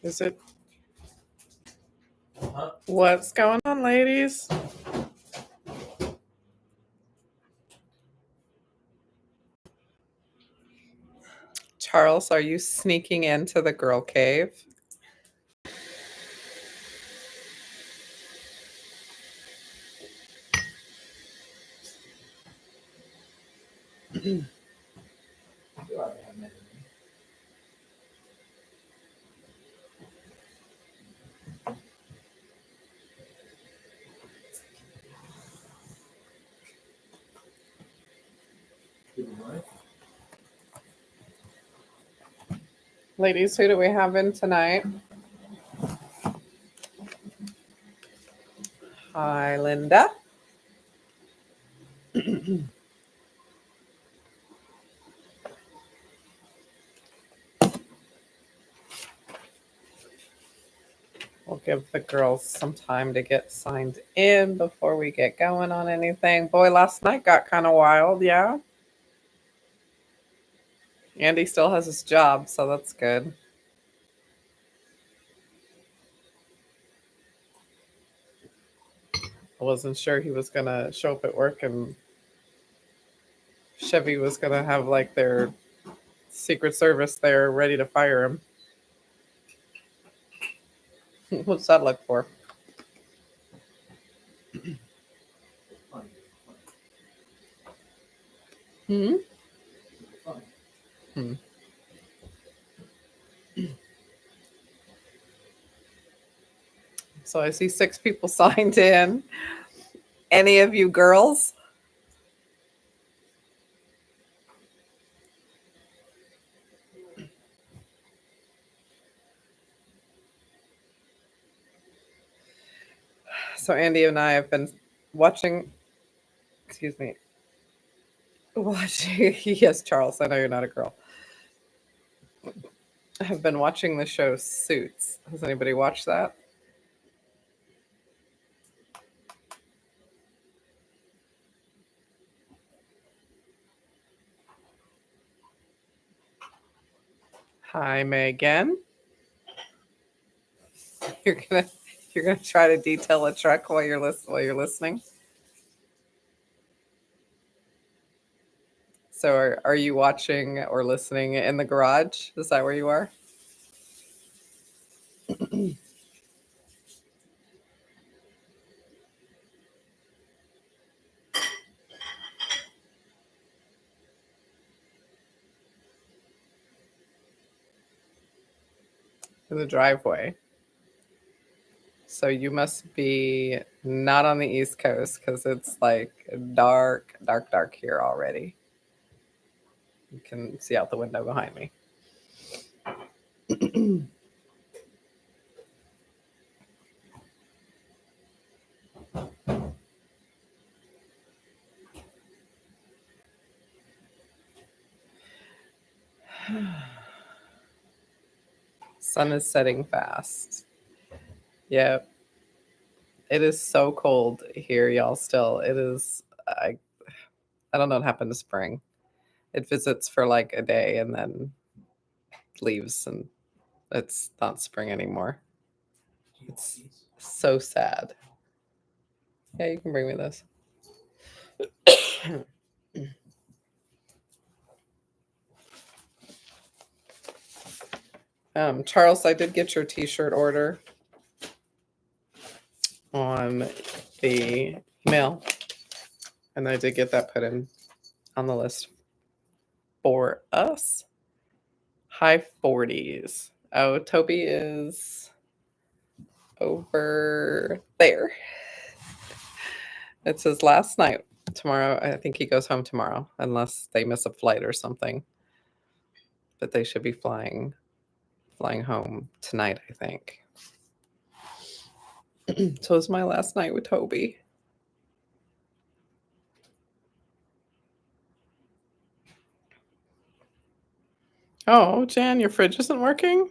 Is it? What's going on, ladies? Charles, are you sneaking into the girl cave? Ladies, who do we have in tonight? Hi, Linda. We'll give the girls some time to get signed in before we get going on anything. Boy, last night got kind of wild, yeah? Andy still has his job, so that's good. I wasn't sure he was going to show up at work and Chevy was going to have like their Secret Service there ready to fire him. What's that look for? Hmm? Hmm. So I see 6 people signed in. Any of you girls? So Andy and I have been watching, excuse me, watching, yes, Charles, I know you're not a girl. I have been watching the show Suits. Has anybody watched that? Hi, Megan. You're gonna try to detail a truck while you're listening. So are you watching or listening in the garage? Is that where you are? In the driveway. So you must be not on the East Coast because it's like dark, dark, dark here already. You can see out the window behind me. Sun is setting fast. Yep. It is so cold here, y'all. Still, it is. I don't know what happened to spring. It visits for like a day and then leaves, and it's not spring anymore. It's so sad. Yeah, you can bring me this. Charles, I did get your t-shirt order on the mail, and I did get that put in on the list for us. High 40s. Oh, Toby is over there. It says last night. Tomorrow, I think he goes home tomorrow, unless they miss a flight or something. But they should be flying home tonight, I think. So it's my last night with Toby. Oh, Jan, your fridge isn't working?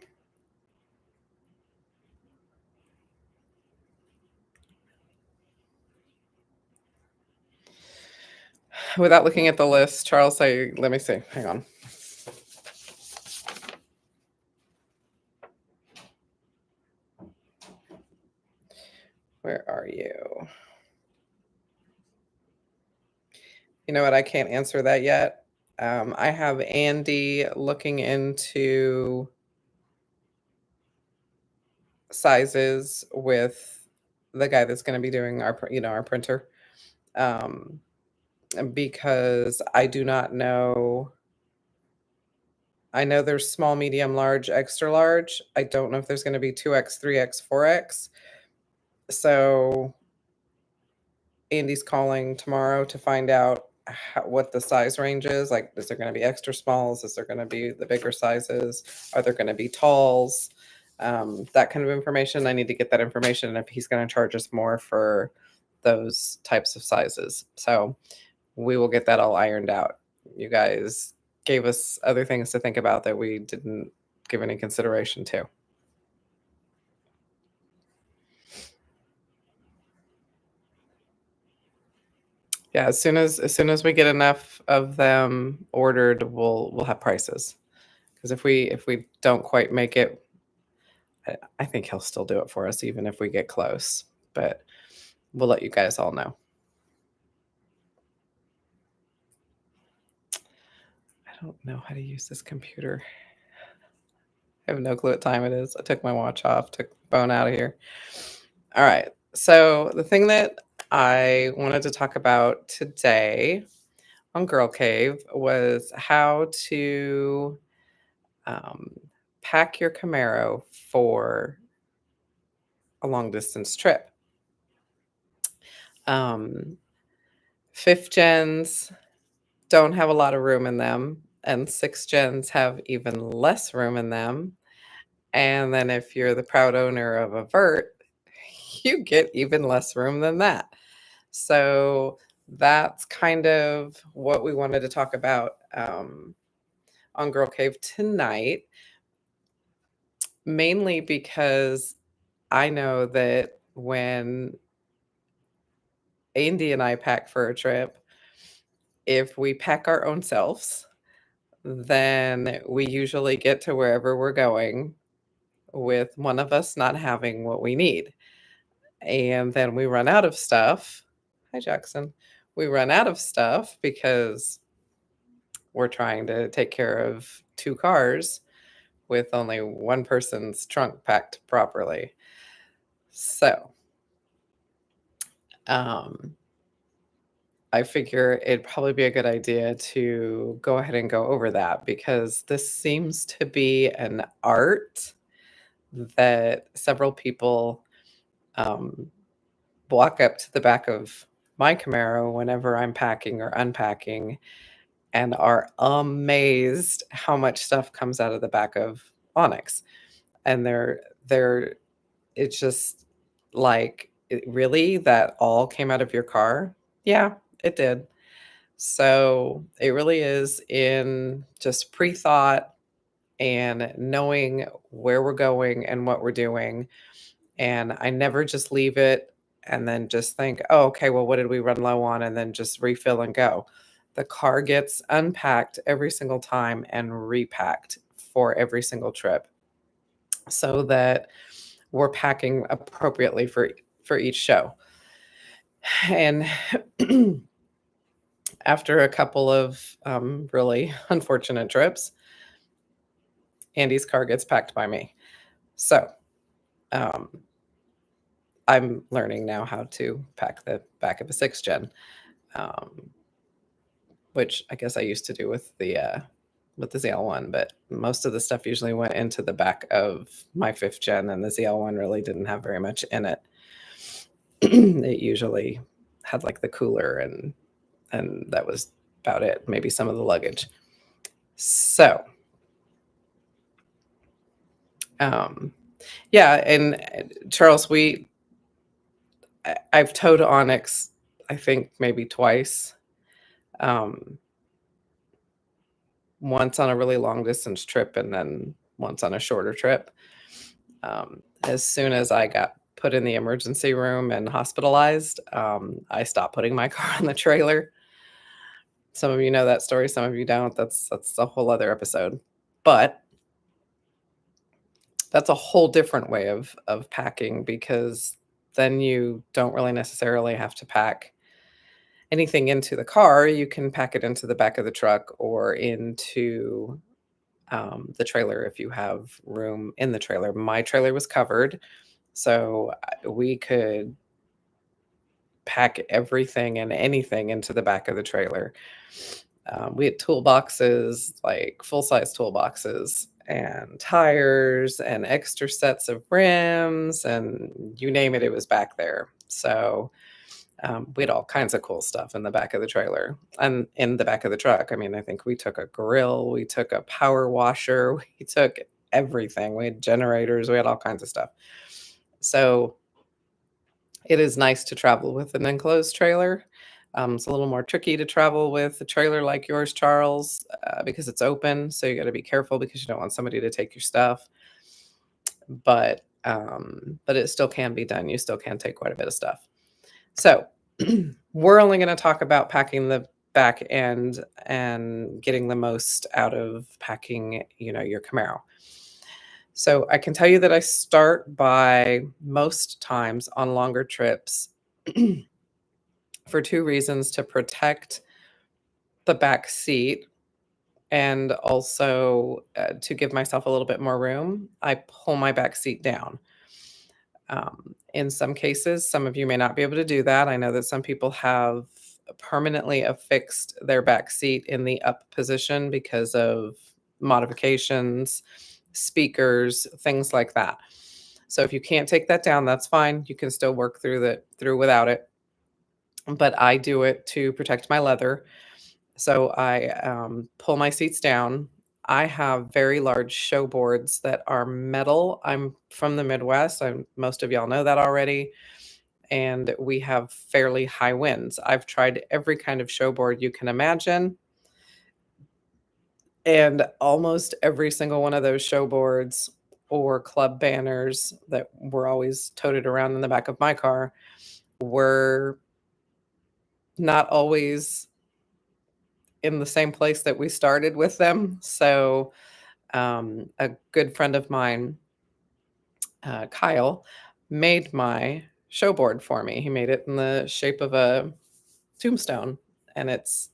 Without looking at the list, Charles, let me see. Hang on. you? You know what? I can't answer that yet. I have Andy looking into sizes with the guy that's going to be doing our printer. Um, because I do not know. I know there's small, medium, large, extra large. I don't know if there's going to be 2X, 3X, 4X. So Andy's calling tomorrow to find out what the size range is. Like, is there going to be extra smalls? Is there going to be the bigger sizes? Are there going to be talls? That kind of information. I need to get that information. And if he's going to charge us more for those types of sizes. So we will get that all ironed out. You guys gave us other things to think about that we didn't give any consideration to. Yeah, as soon as we get enough of them ordered, we'll have prices. Because if we don't quite make it, I think he'll still do it for us, even if we get close. But we'll let you guys all know. I don't know how to use this computer. I have no clue what time it is. I took my watch off, took the phone out of here. All right. So the thing that I wanted to talk about today on Girl Cave was how to um, pack your Camaro for a long distance trip. Um, fifth gens don't have a lot of room in them, and sixth gens have even less room in them. And then if you're the proud owner of a vert, you get even less room than that. So that's kind of what we wanted to talk about on Girl Cave tonight, mainly because I know that when Andy and I pack for a trip, if we pack our own selves, then we usually get to wherever we're going with one of us not having what we need. And then we run out of stuff. Hi, Jackson. We run out of stuff because we're trying to take care of two cars with only one person's trunk packed properly. So, um, I figure it'd probably be a good idea to go ahead and go over that because this seems to be an art that several people um, walk up to the back of my Camaro whenever I'm packing or unpacking and are amazed how much stuff comes out of the back of Onyx. And they're it's just like, really, that all came out of your car? Yeah, it did. So it really is in just pre-thought and knowing where we're going and what we're doing. And I never just leave it and then just think, oh, okay, well, what did we run low on? And then just refill and go. The car gets unpacked every single time and repacked for every single trip so that we're packing appropriately for each show. And after a couple of really unfortunate trips, Andy's car gets packed by me. So um, I'm learning now how to pack the back of a sixth gen, um, which I guess I used to do with the ZL1, but most of the stuff usually went into the back of my fifth gen, and the ZL1 really didn't have very much in it. It usually had like the cooler and that was about it. Maybe some of the luggage. So, yeah, and Charles, I've towed Onyx, I think maybe twice. Um, once on a really long distance trip, and then once on a shorter trip. As soon as I got put in the emergency room and hospitalized, I stopped putting my car on the trailer. Some of you know that story, some of you don't. That's a whole other episode. But that's a whole different way of packing because then you don't really necessarily have to pack anything into the car. You can pack it into the back of the truck or into the trailer if you have room in the trailer. My trailer was covered, so we could pack everything and anything into the back of the trailer. We had toolboxes, like full size toolboxes, and tires, and extra sets of rims, and you name it, it was back there. So we had all kinds of cool stuff in the back of the trailer and in the back of the truck. I mean, I think we took a grill, we took a power washer, we took everything. We had generators, we had all kinds of stuff. So it is nice to travel with an enclosed trailer. It's a little more tricky to travel with a trailer like yours, Charles, because it's open. So you got to be careful because you don't want somebody to take your stuff. But it still can be done. You still can take quite a bit of stuff. So we're only going to talk about packing the back end and getting the most out of packing, your Camaro. So I can tell you that I start by most times on longer trips for two reasons: to protect the back seat and also to give myself a little bit more room. I pull my back seat down. In some cases, some of you may not be able to do that. I know that some people have permanently affixed their back seat in the up position because of modifications, speakers, things like that. So if you can't take that down, that's fine. You can still work through without it. But I do it to protect my leather. So I pull my seats down. I have very large show boards that are metal. I'm from the Midwest. Most of y'all know that already. And we have fairly high winds. I've tried every kind of show board you can imagine. And almost every single one of those show boards or club banners that were always toted around in the back of my car were not always in the same place that we started with them. So a good friend of mine, Kyle, made my show board for me. He made it in the shape of a tombstone, and it's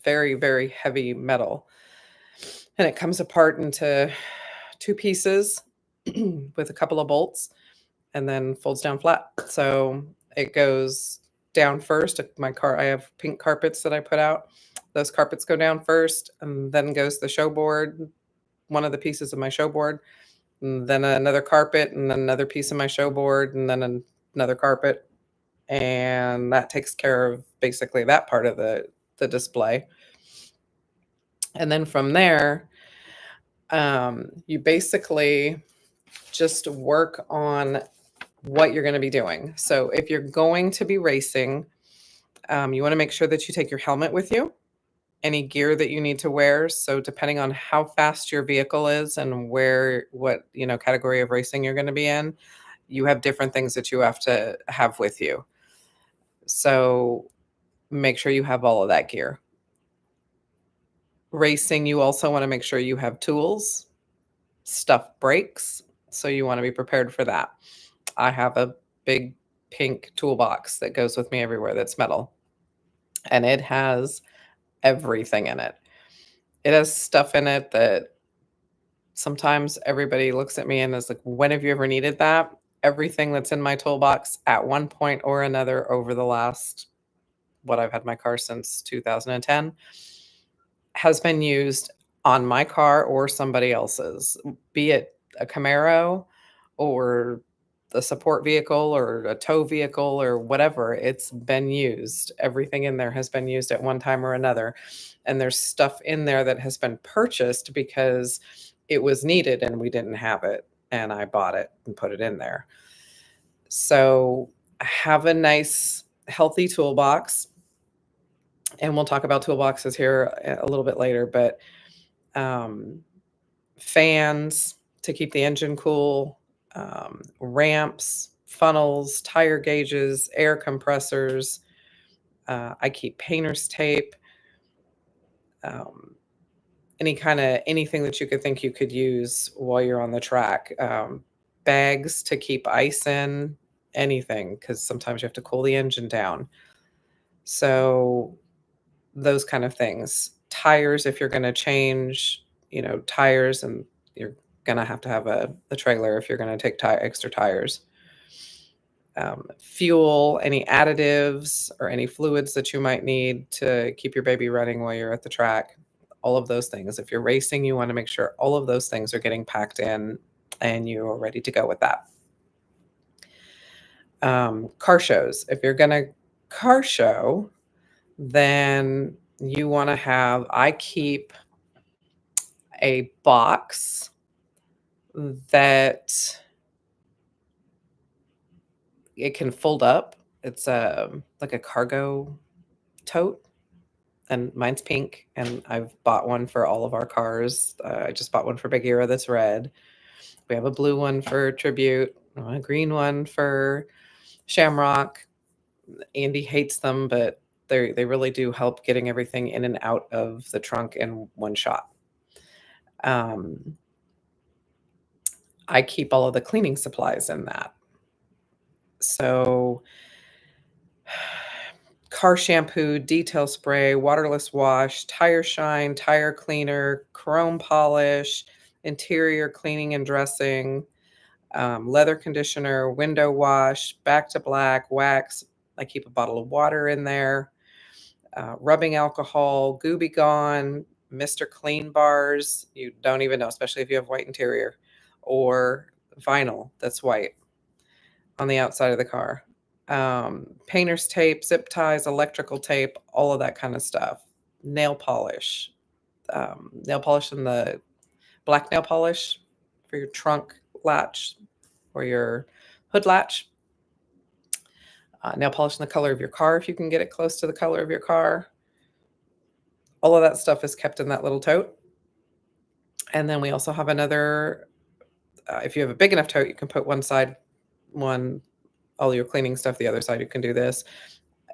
very, very heavy metal. And it comes apart into two pieces with a couple of bolts and then folds down flat. So it goes down first. My car, I have pink carpets that I put out. Those carpets go down first, and then goes the show board, one of the pieces of my show board, and then another carpet, and then another piece of my show board, and then another carpet. And that takes care of basically that part of the display. And then from there, you basically just work on what you're going to be doing. So if you're going to be racing, you want to make sure that you take your helmet with you, any gear that you need to wear. So depending on how fast your vehicle is and what category of racing you're going to be in, you have different things that you have to have with you. So make sure you have all of that gear. Racing, you also want to make sure you have tools. Stuff breaks, so you want to be prepared for that. I have a big pink toolbox that goes with me everywhere that's metal, and it has everything in it. It has stuff in it that sometimes everybody looks at me and is like, when have you ever needed that? Everything that's in my toolbox at one point or another over the last, I've had my car since 2010, has been used on my car or somebody else's, be it a Camaro or a support vehicle or a tow vehicle or whatever. It's been used. Everything in there has been used at one time or another. And there's stuff in there that has been purchased because it was needed and we didn't have it. And I bought it and put it in there. So have a nice, healthy toolbox. And we'll talk about toolboxes here a little bit later, but fans to keep the engine cool, ramps, funnels, tire gauges, air compressors. I keep painter's tape, anything that you could think you could use while you're on the track. Bags to keep ice in, anything, because sometimes you have to cool the engine down. So those kind of things. Tires, if you're going to change, tires, and you're going to have a trailer if you're going to take extra tires. Fuel, any additives or any fluids that you might need to keep your baby running while you're at the track. All of those things. If you're racing, you want to make sure all of those things are getting packed in and you are ready to go with that. Car shows. If you're going to car show, then you want to I keep a box that it can fold up. It's like a cargo tote, and mine's pink, and I've bought one for all of our cars. I just bought one for Bagheera that's red. We have a blue one for Tribute, a green one for Shamrock. Andy hates them, but they really do help getting everything in and out of the trunk in one shot. I keep all of the cleaning supplies in that. So car shampoo, detail spray, waterless wash, tire shine, tire cleaner, chrome polish, interior cleaning and dressing, leather conditioner, window wash, back to black, wax. I keep a bottle of water in there, rubbing alcohol, Gooby Gone, Mr. Clean bars. You don't even know, especially if you have white interior, or vinyl that's white on the outside of the car. Painter's tape, zip ties, electrical tape, all of that kind of stuff. Nail polish and the black nail polish for your trunk latch or your hood latch. Nail polish in the color of your car if you can get it close to the color of your car. All of that stuff is kept in that little tote. And then we also have another, if you have a big enough tote, you can put one side, all your cleaning stuff, the other side you can do this.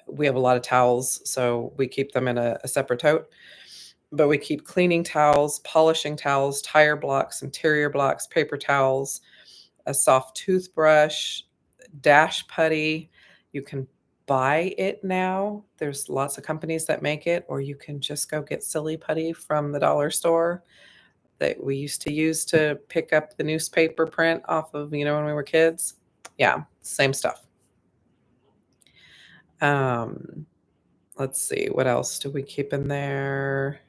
We have a lot of towels, so we keep them in a separate tote. But we keep cleaning towels, polishing towels, tire blocks, interior blocks, paper towels, a soft toothbrush, dash putty. You can buy it now. There's lots of companies that make it, or you can just go get silly putty from the dollar store that we used to use to pick up the newspaper print off of, when we were kids. Yeah, same stuff. Let's see, what else do we keep in there?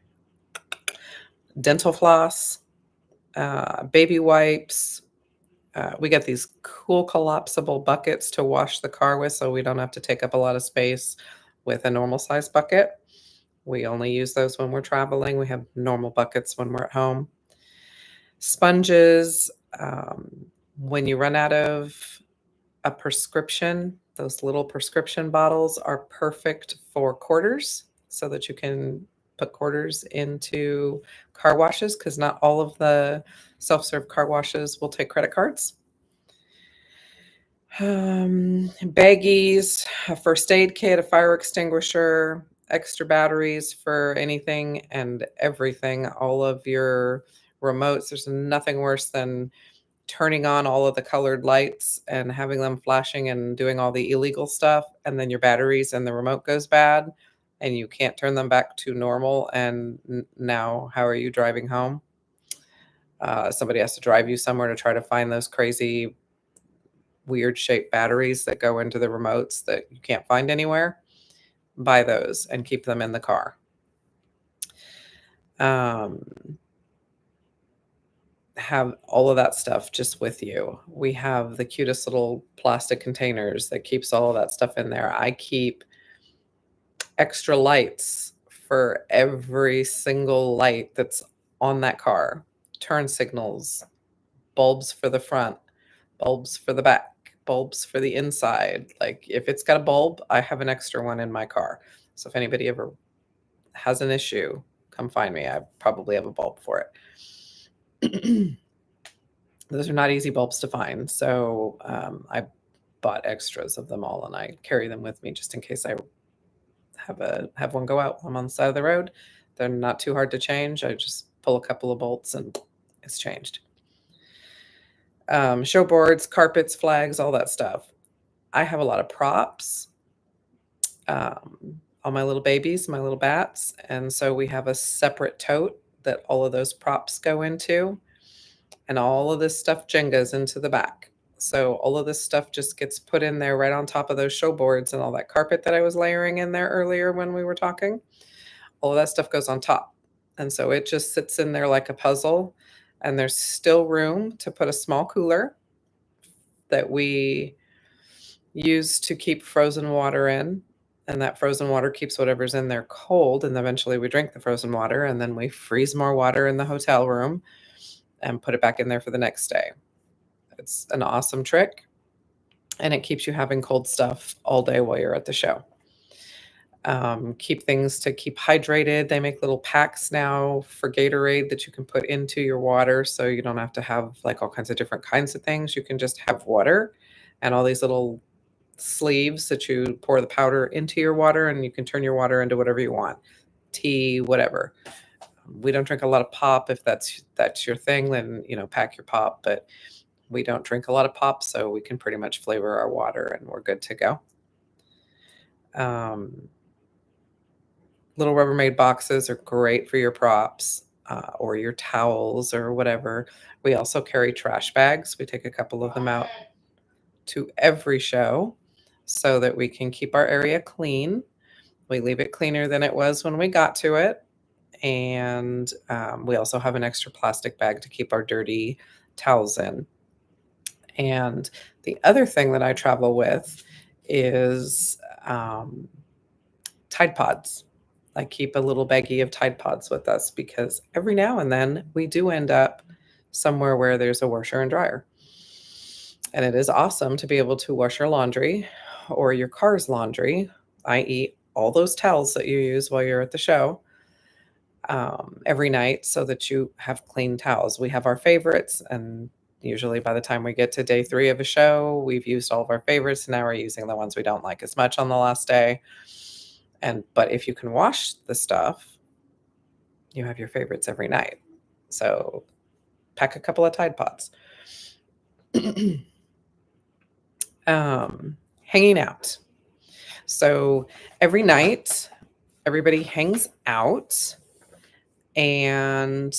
Dental floss, baby wipes. We got these cool collapsible buckets to wash the car with, so we don't have to take up a lot of space with a normal size bucket. We only use those when we're traveling. We have normal buckets when we're at home. Sponges. When you run out of a prescription, those little prescription bottles are perfect for quarters, so that you can put quarters into car washes, because not all of the self-serve car washes will take credit cards. Baggies, a first aid kit, a fire extinguisher, extra batteries for anything and everything, all of your remotes. There's nothing worse than turning on all of the colored lights and having them flashing and doing all the illegal stuff, and then your batteries and the remote goes bad and you can't turn them back to normal, and now how are you driving home? Somebody has to drive you somewhere to try to find those crazy weird shaped batteries that go into the remotes that you can't find anywhere. Buy those and keep them in the car. Have all of that stuff just with you. We have the cutest little plastic containers that keeps all of that stuff in there. I keep extra lights for every single light that's on that car. Turn signals, bulbs for the front, bulbs for the back, bulbs for the inside. Like, if it's got a bulb, I have an extra one in my car. So if anybody ever has an issue, come find me. I probably have a bulb for it. Those are not easy bulbs to find. So I bought extras of them all, and I carry them with me just in case I have one go out. I'm on the side of the road. They're not too hard to change. I just pull a couple of bolts and it's changed. Show boards, carpets, flags, all that stuff. I have a lot of props, all my little babies, my little bats, and so we have a separate tote that all of those props go into, and all of this stuff Jengas into the back. So all of this stuff just gets put in there right on top of those show boards and all that carpet that I was layering in there earlier when we were talking. All of that stuff goes on top. And so it just sits in there like a puzzle. And there's still room to put a small cooler that we use to keep frozen water in. And that frozen water keeps whatever's in there cold. And eventually we drink the frozen water and then we freeze more water in the hotel room and put it back in there for the next day. It's an awesome trick. And it keeps you having cold stuff all day while you're at the show. Keep things to keep hydrated. They make little packs now for Gatorade that you can put into your water, so you don't have to have like all kinds of different kinds of things. You can just have water and all these little sleeves that you pour the powder into your water, and you can turn your water into whatever you want, tea, whatever. We don't drink a lot of pop. If that's your thing, then pack your pop. But we don't drink a lot of pop, so we can pretty much flavor our water, and we're good to go. Little Rubbermaid boxes are great for your props or your towels or whatever. We also carry trash bags. We take a couple of them out to every show so that we can keep our area clean. We leave it cleaner than it was when we got to it. And we also have an extra plastic bag to keep our dirty towels in. And the other thing that I travel with is Tide Pods. I keep a little baggie of Tide Pods with us because every now and then we do end up somewhere where there's a washer and dryer. And it is awesome to be able to wash your laundry or your car's laundry, i.e., all those towels that you use while you're at the show, every night so that you have clean towels. We have our favorites, and usually by the time we get to day 3 of a show, we've used all of our favorites. And now we're using the ones we don't like as much on the last day. But if you can wash the stuff, you have your favorites every night. So pack a couple of Tide Pods. Hanging out. So every night, everybody hangs out and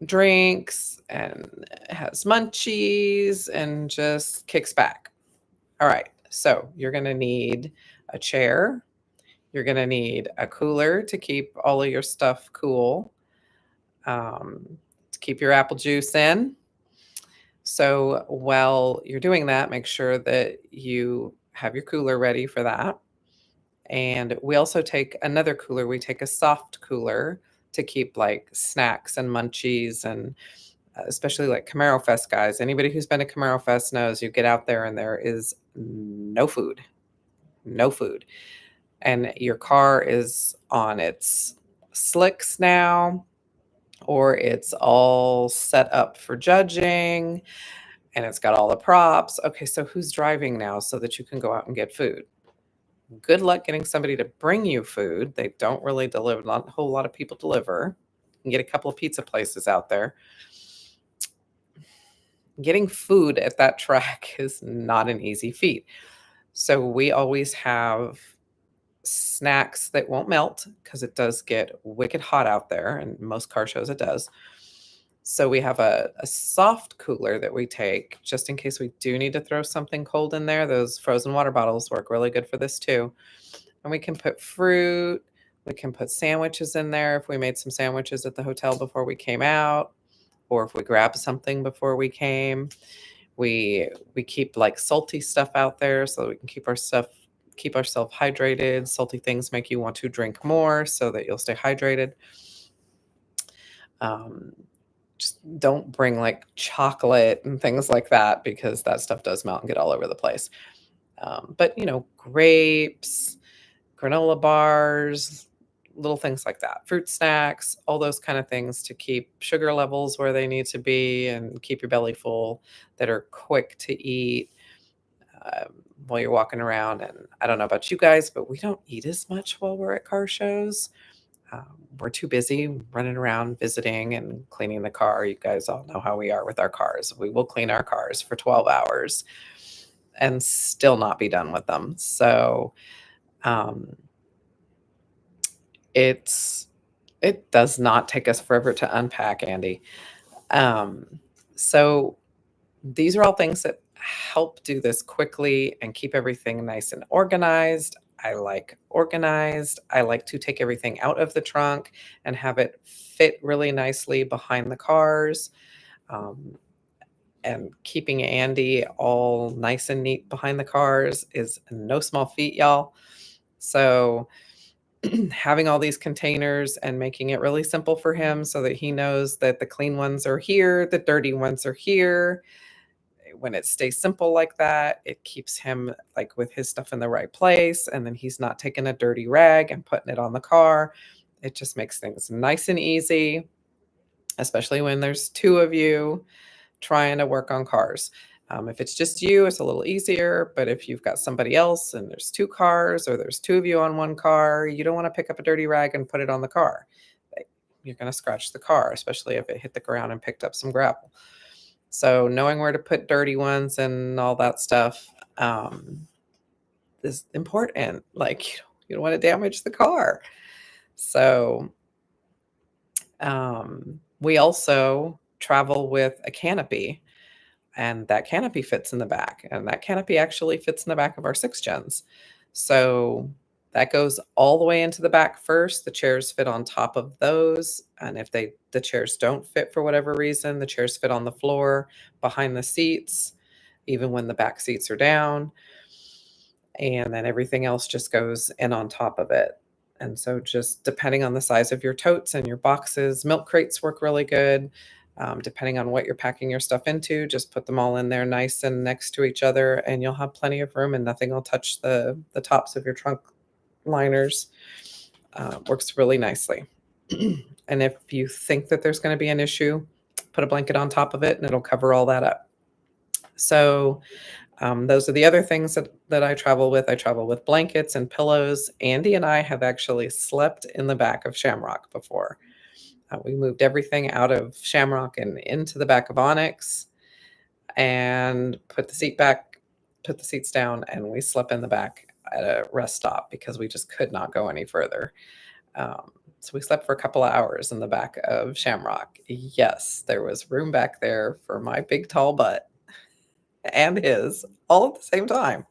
drinks and has munchies and just kicks back. All right, so you're going to need a chair. You're going to need a cooler to keep all of your stuff cool, to keep your apple juice in. So while you're doing that, make sure that you have your cooler ready for that. And we also take another cooler. We take a soft cooler to keep like snacks and munchies and especially like Camaro Fest guys. Anybody who's been to Camaro Fest knows you get out there and there is no food, no food. And your car is on its slicks now, or it's all set up for judging and it's got all the props. Okay, so who's driving now so that you can go out and get food? Good luck getting somebody to bring you food. They don't really deliver, not a whole lot of people deliver. You can get a couple of pizza places out there. Getting food at that track is not an easy feat. So we always have snacks that won't melt because it does get wicked hot out there, and most car shows it does. So we have a soft cooler that we take just in case we do need to throw something cold in there. Those frozen water bottles work really good for this too. And we can put fruit, we can put sandwiches in there if we made some sandwiches at the hotel before we came out, or if we grabbed something before we came. We keep like salty stuff out there so that we can keep ourselves hydrated. Salty things make you want to drink more so that you'll stay hydrated. Just don't bring like chocolate and things like that because that stuff does melt and get all over the place. But grapes, granola bars, little things like that, fruit snacks, all those kind of things to keep sugar levels where they need to be and keep your belly full, that are quick to eat while you're walking around. And I don't know about you guys, but we don't eat as much while we're at car shows. We're too busy running around visiting and cleaning the car. You guys all know how we are with our cars. We will clean our cars for 12 hours and still not be done with them. So um, it's it does not take us forever to unpack, Andy. Um, so these are all things that help do this quickly and keep everything nice and organized. I like organized. I like to take everything out of the trunk and have it fit really nicely behind the cars. Um, and keeping Andy all nice and neat behind the cars is no small feat, y'all. So having all these containers and making it really simple for him so that he knows that the clean ones are here, the dirty ones are here. When it stays simple like that, it keeps him like with his stuff in the right place, and then he's not taking a dirty rag and putting it on the car. It just makes things nice and easy, especially when there's two of you trying to work on cars. If it's just you, it's a little easier. But if you've got somebody else and there's two cars or there's two of you on one car, you don't want to pick up a dirty rag and put it on the car. You're going to scratch the car, especially if it hit the ground and picked up some gravel. So knowing where to put dirty ones and all that stuff is important. Like you don't want to damage the car. So we also travel with a canopy, and that canopy fits in the back, and that canopy actually fits in the back of our 6 gens. So that goes all the way into the back first. The chairs fit on top of those, and if the chairs don't fit for whatever reason, the chairs fit on the floor behind the seats, even when the back seats are down, and then everything else just goes in on top of it. And so just depending on the size of your totes and your boxes, milk crates work really good. Depending on what you're packing your stuff into, just put them all in there nice and next to each other, and you'll have plenty of room and nothing will touch the tops of your trunk liners. Works really nicely. And if you think that there's going to be an issue, put a blanket on top of it and it'll cover all that up. So those are the other things that I travel with. I travel with blankets and pillows. Andy and I have actually slept in the back of Shamrock before. We moved everything out of Shamrock and into the back of Onyx and put the seats down, and we slept in the back at a rest stop because we just could not go any further. So we slept for a couple of hours in the back of Shamrock. Yes, there was room back there for my big tall butt and his all at the same time.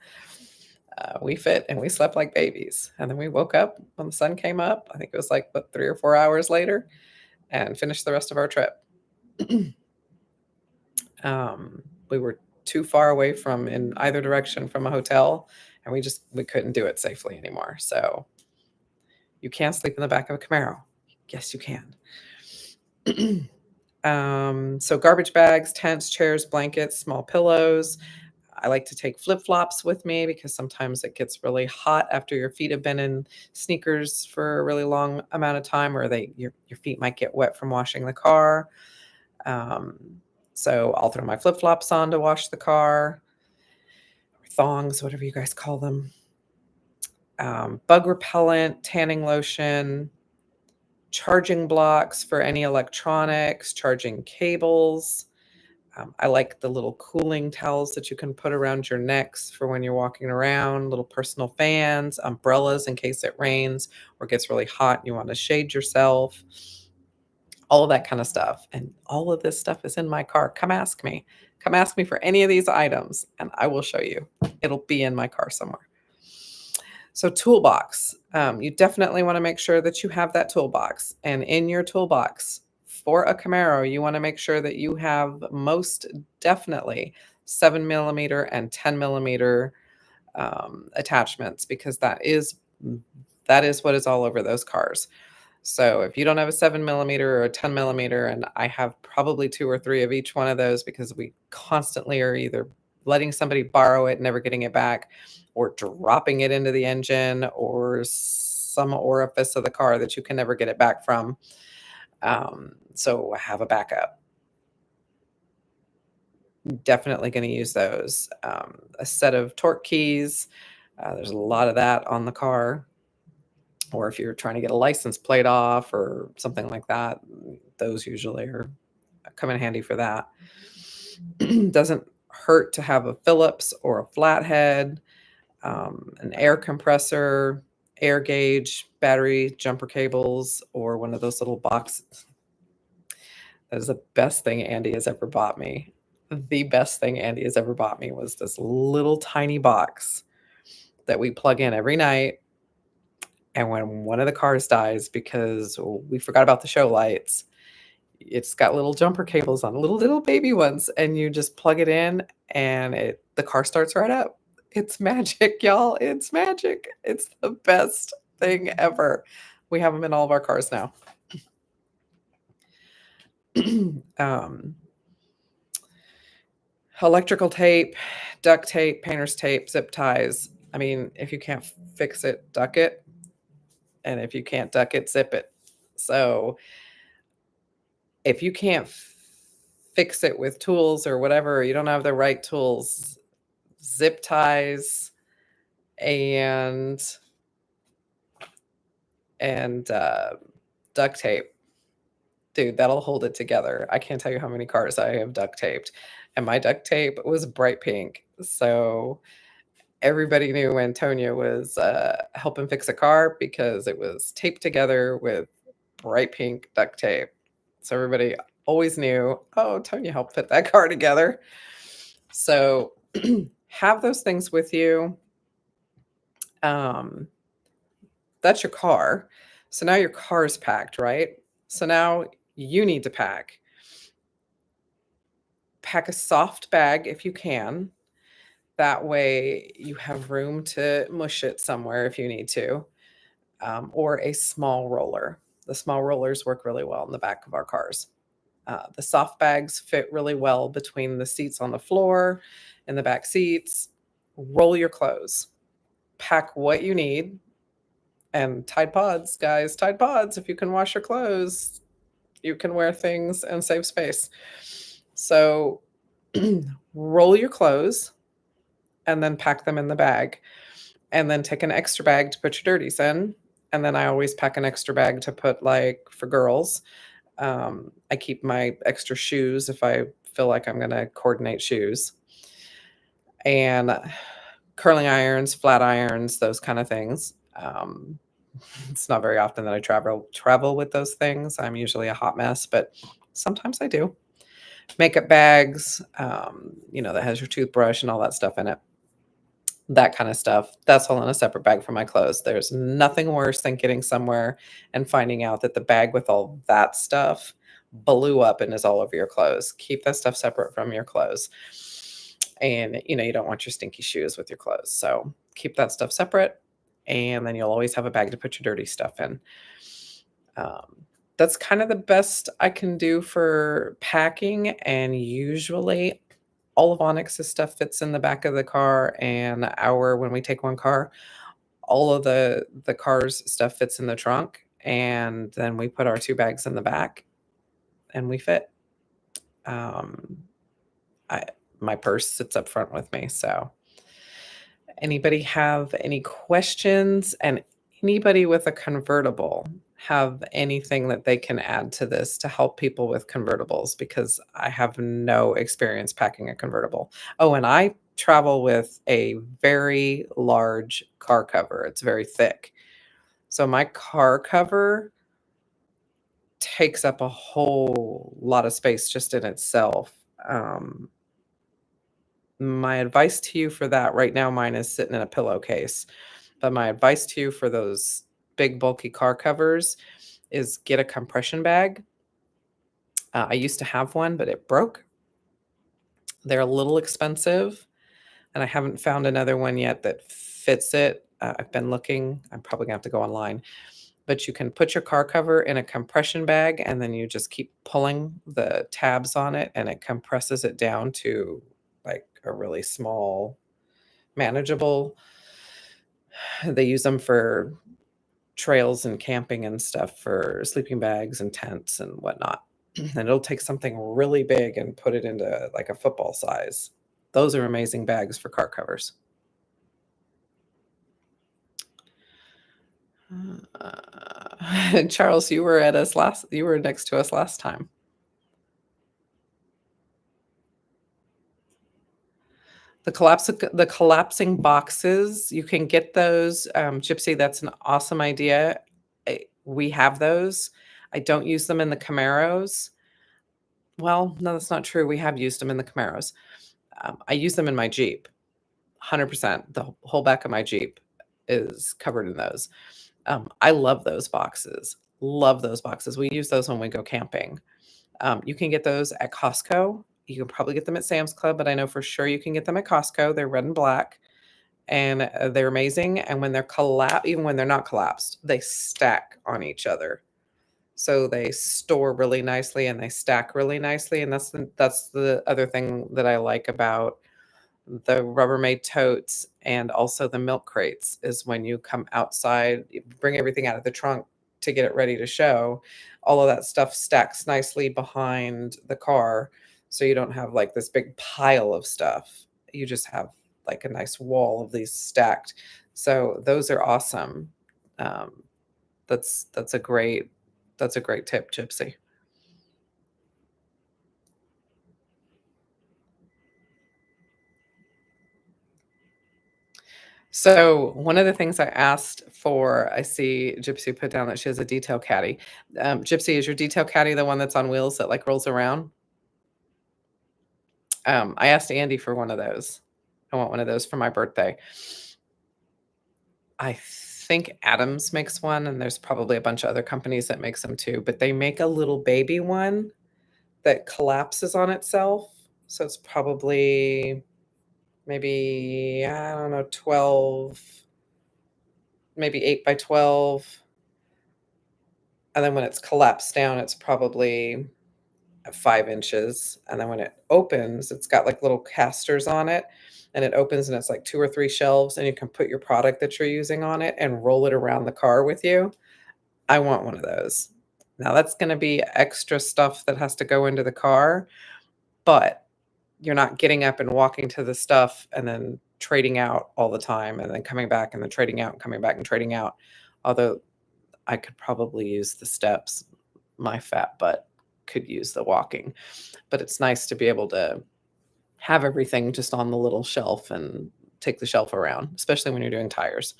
We fit and we slept like babies. And then we woke up when the sun came up. I think it was like, 3 or 4 hours later, and finished the rest of our trip. We were too far away from in either direction from a hotel, and we couldn't do it safely anymore. So you can sleep in the back of a Camaro. Yes, you can. So garbage bags, tents, chairs, blankets, small pillows. I like to take flip-flops with me because sometimes it gets really hot after your feet have been in sneakers for a really long amount of time, or your feet might get wet from washing the car. So I'll throw my flip-flops on to wash the car, or thongs, whatever you guys call them. Bug repellent, tanning lotion, charging blocks for any electronics, charging cables. I like the little cooling towels that you can put around your necks for when you're walking around, little personal fans, umbrellas in case it rains or gets really hot and you want to shade yourself, all of that kind of stuff. And all of this stuff is in my car. Come ask me. Come ask me for any of these items and I will show you. It'll be in my car somewhere. So toolbox, you definitely want to make sure that you have that toolbox. And in your toolbox for a Camaro, you want to make sure that you have most definitely 7mm and 10mm attachments, because that is what is all over those cars. So if you don't have a 7mm or a 10mm, and I have probably 2 or 3 of each one of those because we constantly are either letting somebody borrow it, never getting it back, or dropping it into the engine or some orifice of the car that you can never get it back from. So have a backup. Definitely going to use those. A set of torque keys. There's a lot of that on the car. or if you're trying to get a license plate off or something like that, those usually come in handy for that. Doesn't hurt to have a Phillips or a flathead, an air compressor, air gauge, battery, jumper cables, or one of those little boxes. That is the best thing Andy has ever bought me. The best thing Andy has ever bought me was this little tiny box that we plug in every night. And when one of the cars dies because we forgot about the show lights, it's got little jumper cables on, little baby ones, and you just plug it in and the car starts right up. It's magic, y'all. It's magic. It's the best thing ever. We have them in all of our cars now. Electrical tape, duct tape, painter's tape, zip ties. I mean, if you can't fix it, duck it. And if you can't duck it, zip it. So if you can't fix it with tools or whatever, you don't have the right tools, zip ties and duct tape. Dude, that'll hold it together. I can't tell you how many cars I have duct taped. And my duct tape was bright pink. So everybody knew when Tonja was helping fix a car because it was taped together with bright pink duct tape. So everybody always knew, oh, Tonja helped fit that car together. So have those things with you. That's your car. So now your car's packed, right? So now you need to pack. Pack a soft bag if you can. That way you have room to mush it somewhere if you need to, or a small roller. The small rollers work really well in the back of our cars. The soft bags fit really well between the seats on the floor and the back seats. Roll your clothes. Pack what you need. And Tide Pods, guys, Tide Pods. If you can wash your clothes, you can wear things and save space. So roll your clothes and then pack them in the bag. And then take an extra bag to put your dirties in. And then I always pack an extra bag to put, like, for girls. I keep my extra shoes if I feel like I'm going to coordinate shoes. And curling irons, flat irons, those kind of things. It's not very often that I travel with those things. I'm usually a hot mess, but sometimes I do. Makeup bags, that has your toothbrush and all that stuff in it. That kind of stuff. That's all in a separate bag from my clothes. There's nothing worse than getting somewhere and finding out that the bag with all that stuff blew up and is all over your clothes. Keep that stuff separate from your clothes. And, you don't want your stinky shoes with your clothes. So keep that stuff separate. And then you'll always have a bag to put your dirty stuff in. That's kind of the best I can do for packing. And usually all of Onyx's stuff fits in the back of the car. And when we take one car, all of the car's stuff fits in the trunk. And then we put our 2 bags in the back and we fit. My purse sits up front with me. So anybody have any questions? And anybody with a convertible have anything that they can add to this to help people with convertibles? Because I have no experience packing a convertible. Oh, and I travel with a very large car cover. It's very thick. So my car cover takes up a whole lot of space just in itself. My advice to you for that right now, mine is sitting in a pillowcase. But my advice to you for those big bulky car covers is get a compression bag. I used to have one, but it broke. They're a little expensive, and I haven't found another one yet that fits it. I've been looking. I'm probably gonna have to go online. But you can put your car cover in a compression bag, and then you just keep pulling the tabs on it, and it compresses it down to like a really small, manageable. They use them for trails and camping and stuff, for sleeping bags and tents and whatnot. And it'll take something really big and put it into like a football size. Those are amazing bags for car covers. Charles, you were next to us last time. The collapsing boxes, you can get those, Gypsy, that's an awesome idea. We have those. I don't use them in the Camaros. Well, no, that's not true. We have used them in the Camaros. I use them in my Jeep, 100%. The whole back of my Jeep is covered in those. I love those boxes. Love those boxes. We use those when we go camping. You can get those at Costco. You can probably get them at Sam's Club, but I know for sure you can get them at Costco. They're red and black, and they're amazing. And when they're even when they're not collapsed, they stack on each other. So they store really nicely and they stack really nicely. And that's the other thing that I like about the Rubbermaid totes and also the milk crates is when you come outside, you bring everything out of the trunk to get it ready to show, all of that stuff stacks nicely behind the car. So you don't have like this big pile of stuff. You just have like a nice wall of these stacked. So those are awesome. Um, that's a great tip, Gypsy. So one of the things I asked for, I see Gypsy put down that she has a detail caddy. Gypsy, is your detail caddy the one that's on wheels that like rolls around? I asked Andy for one of those. I want one of those for my birthday. I think Adams makes one, and there's probably a bunch of other companies that makes them too, but they make a little baby one that collapses on itself. So it's probably maybe, I don't know, 12, maybe 8 by 12. And then when it's collapsed down, it's probably 5 inches. And then when it opens, it's got like little casters on it. And it opens and it's like 2 or 3 shelves, and you can put your product that you're using on it and roll it around the car with you. I want one of those. Now that's going to be extra stuff that has to go into the car, but you're not getting up and walking to the stuff and then trading out all the time and then coming back and then trading out and coming back and trading out. Although I could probably use the steps. My fat butt could use the walking, but it's nice to be able to have everything just on the little shelf and take the shelf around, especially when you're doing tires.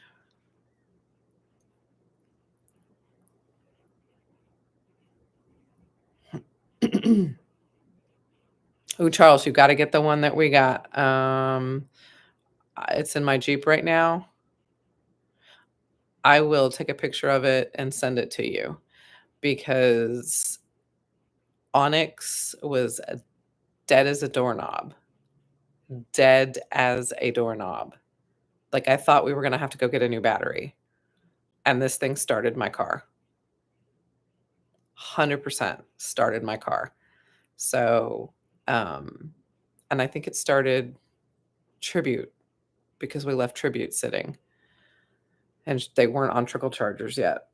Oh, Charles, you got to get the one that we got. It's in my Jeep right now. I will take a picture of it and send it to you because Onyx was dead as a doorknob, dead as a doorknob. Like I thought we were going to have to go get a new battery. And this thing started my car. 100% started my car. So, um, and I think it started Tribute because we left Tribute sitting and they weren't on trickle chargers yet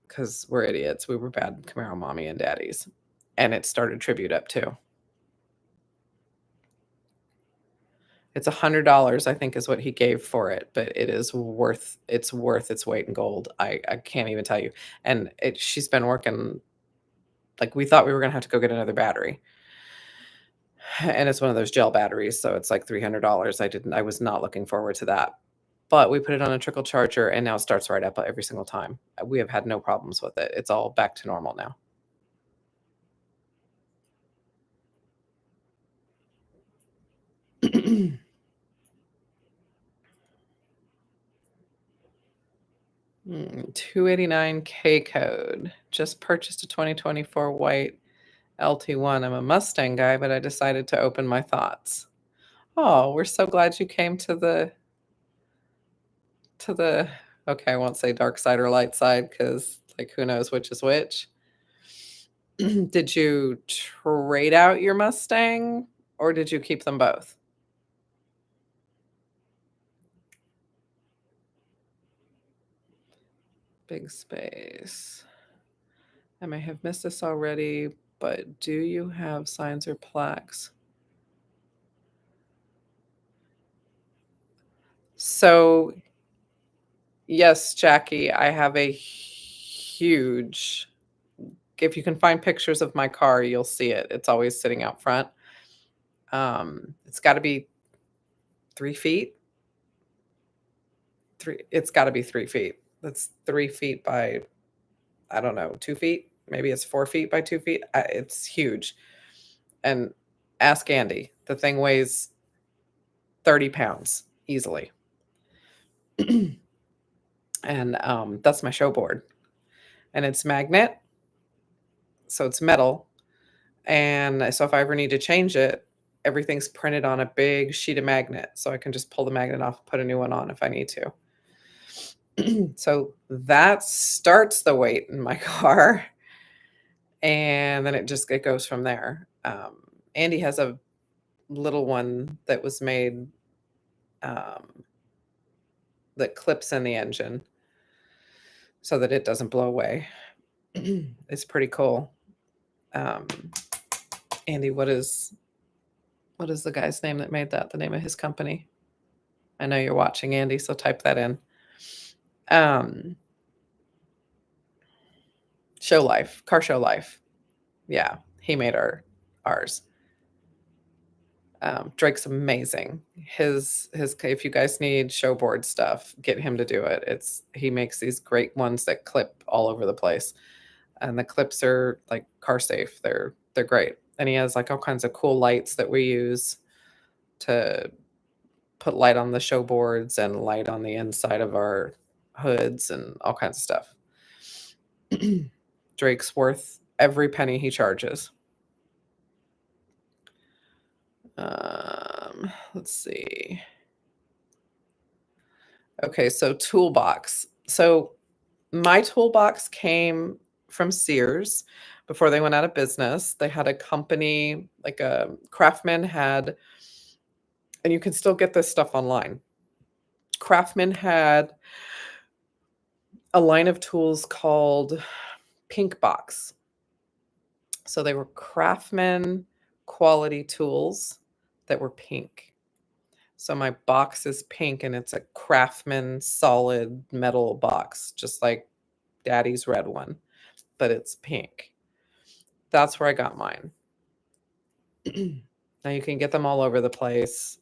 because we're idiots. We were bad Camaro mommy and daddies. And it started Tribute up too. It's $100, I think, is what he gave for it, but it's worth its weight in gold. I can't even tell you. And she's been working like we thought we were gonna have to go get another battery. And it's one of those gel batteries, so it's like $300. I was not looking forward to that. But we put it on a trickle charger and now it starts right up every single time. We have had no problems with it. It's all back to normal now. Mm, 289K code. Just purchased a 2024 white LT1. I'm a Mustang guy, but I decided to open my thoughts. Oh, we're so glad you came to the okay, I won't say dark side or light side because like who knows which is which. Did you trade out your Mustang or did you keep them both? Big space. I may have missed this already, but do you have signs or plaques? So Yes, Jackie, I have a huge if you can find pictures of my car, you'll see it. It's always sitting out front. It's gotta be 3 feet. It's gotta be 3 feet. That's 3 feet by, I don't know, 2 feet? Maybe it's 4 feet by 2 feet. It's huge. And ask Andy. The thing weighs 30 pounds easily. And, that's my show board. And it's magnet, so it's metal. And so if I ever need to change it, everything's printed on a big sheet of magnet, so I can just pull the magnet off, put a new one on if I need to. So that starts the weight in my car, and then it goes from there. Andy has a little one that was made, um, that clips in the engine so that it doesn't blow away. It's pretty cool. Um, Andy, what is the guy's name that made that? The name of his company? I know you're watching, Andy, so type that in. Um, Show Life, Car Show Life. Yeah, he made ours. Drake's amazing. His if you guys need show board stuff, get him to do it. He makes these great ones that clip all over the place. And the clips are like car safe. They're great. And he has like all kinds of cool lights that we use to put light on the show boards and light on the inside of our hoods and all kinds of stuff. Drake's worth every penny he charges. Let's see. Okay, so toolbox. So my toolbox came from Sears before they went out of business. They had a company, like a Craftsman had, and you can still get this stuff online. Craftsman had a line of tools called Pink Box. So they were Craftsman quality tools that were pink. So my box is pink and it's a Craftsman solid metal box, just like Daddy's red one, but it's pink. That's where I got mine. Now you can get them all over the place.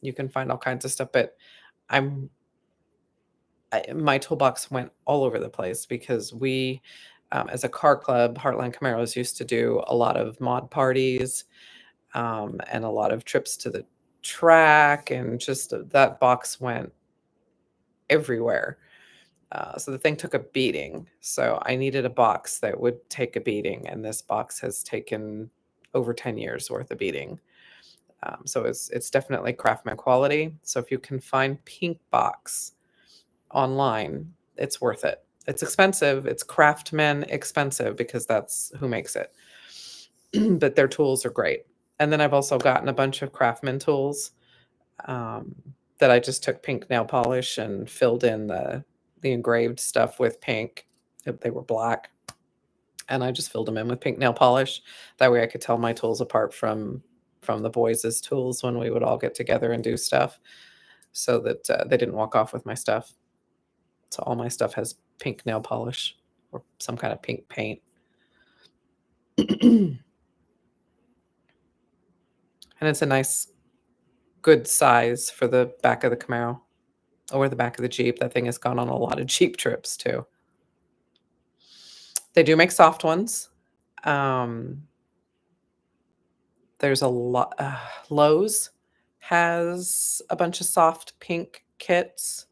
You can find all kinds of stuff, but my toolbox went all over the place because we, as a car club, Heartland Camaros used to do a lot of mod parties, and a lot of trips to the track, and just that box went everywhere. So the thing took a beating. So I needed a box that would take a beating, and this box has taken over 10 years worth of beating. So it's definitely Craftsman quality. So if you can find Pink Box online, it's worth it. It's expensive. It's Craftsman expensive because that's who makes it. But their tools are great. And then I've also gotten a bunch of Craftsman tools, that I just took pink nail polish and filled in the engraved stuff with pink. They were black, and I just filled them in with pink nail polish. That way I could tell my tools apart from the boys' tools when we would all get together and do stuff, so that they didn't walk off with my stuff. So all my stuff has pink nail polish or some kind of pink paint. And it's a nice, good size for the back of the Camaro or the back of the Jeep. That thing has gone on a lot of Jeep trips too. They do make soft ones. Um, there's a lot. Lowe's has a bunch of soft pink kits,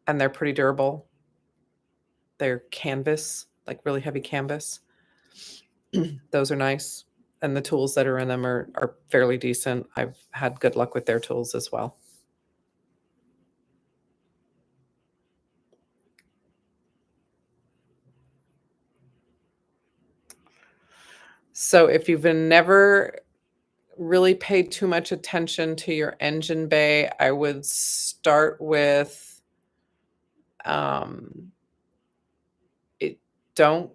and they're pretty durable. They're canvas, like really heavy canvas. Those are nice. And the tools that are in them are fairly decent. I've had good luck with their tools as well. So if you've never really paid too much attention to your engine bay, I would start with, um, it don't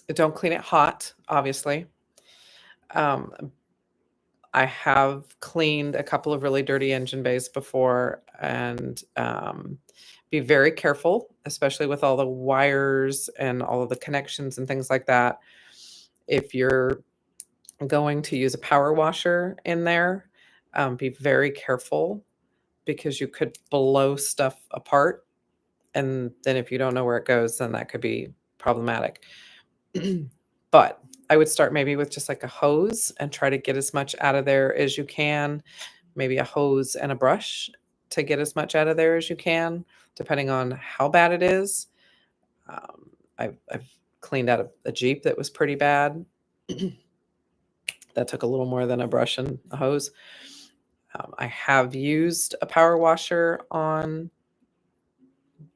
you don't clean it hot, obviously. Um, I have cleaned a couple of really dirty engine bays before, and be very careful, especially with all the wires and all of the connections and things like that. If you're going to use a power washer in there, be very careful because you could blow stuff apart. And then if you don't know where it goes, then that could be problematic. But I would start maybe with just like a hose and try to get as much out of there as you can. Maybe a hose and a brush to get as much out of there as you can, depending on how bad it is. I've cleaned out a Jeep that was pretty bad. That took a little more than a brush and a hose. I have used a power washer on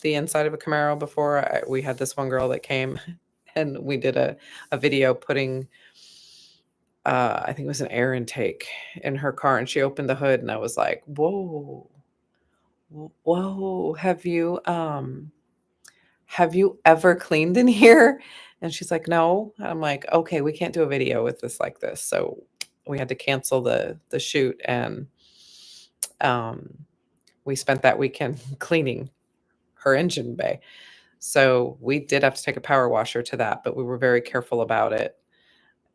the inside of a Camaro before. We had this one girl that came and we did a video putting, I think it was an air intake in her car, and she opened the hood and I was like, whoa, whoa, have you ever cleaned in here? And she's like, no. I'm like, okay, we can't do a video with this like this. So we had to cancel the shoot, and um, we spent that weekend cleaning her engine bay. So we did have to take a power washer to that, but we were very careful about it.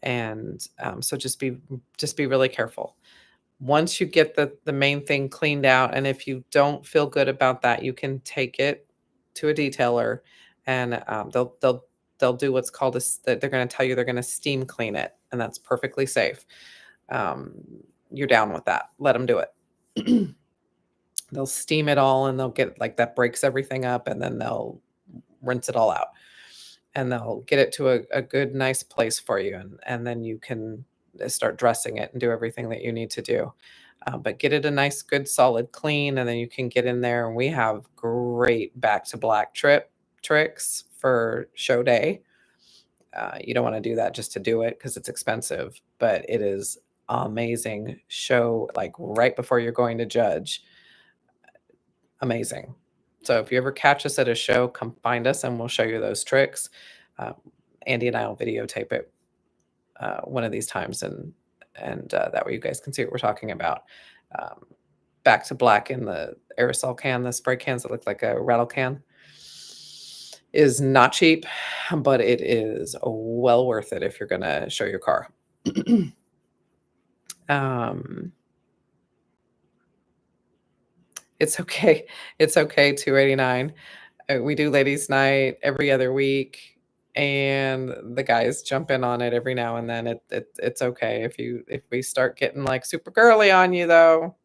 And so just be really careful. Once you get the main thing cleaned out, and if you don't feel good about that, you can take it to a detailer, and they'll do what's called that they're going to tell you they're going to steam clean it, and that's perfectly safe. Um, you're down with that? Let them do it. They'll steam it all, and they'll get like that breaks everything up, and then they'll rinse it all out, and they'll get it to a good, nice place for you, and then you can start dressing it and do everything that you need to do. But get it a nice, good, solid clean, and then you can get in there. And we have great back to black tricks for show day. You don't want to do that just to do it because it's expensive, but it is amazing show, like right before you're going to judge. Amazing. So if you ever catch us at a show, come find us and we'll show you those tricks. Um, Andy and I will videotape it one of these times, and that way you guys can see what we're talking about. Um, Back to black in the aerosol can, the spray cans that look like a rattle can, is not cheap, but it is well worth it if you're going to show your car. um, it's okay. It's okay. 289. We do ladies' night every other week, and the guys jump in on it every now and then. It's okay if we start getting like super girly on you though,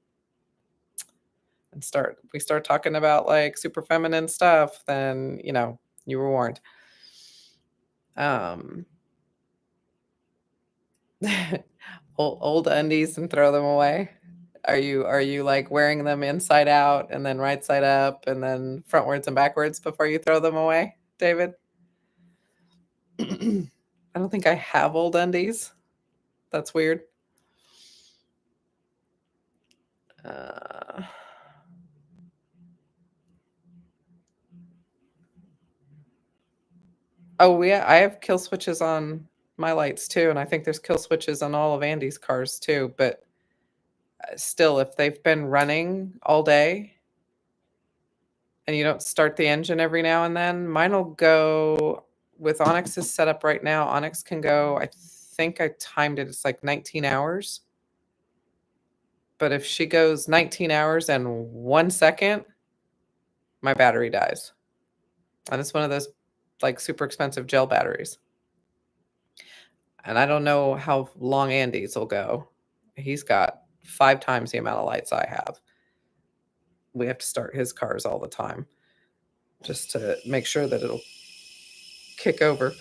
and we start talking about like super feminine stuff, then you were warned. Um, old undies and throw them away. Are you like wearing them inside out and then right side up and then frontwards and backwards before you throw them away, David? I don't think I have old undies. That's weird. Uh, oh, yeah, I have kill switches on my lights too, and I think there's kill switches on all of Andy's cars too. But still, if they've been running all day and you don't start the engine every now and then, mine will go. With Onyx's setup right now, Onyx can go. I think I timed it. It's like 19 hours. But if she goes 19 hours and 1 second, my battery dies. And it's one of those like super expensive gel batteries. And I don't know how long Andy's will go. He's got 5 times the amount of lights I have. We have to start his cars all the time just to make sure that it'll kick over.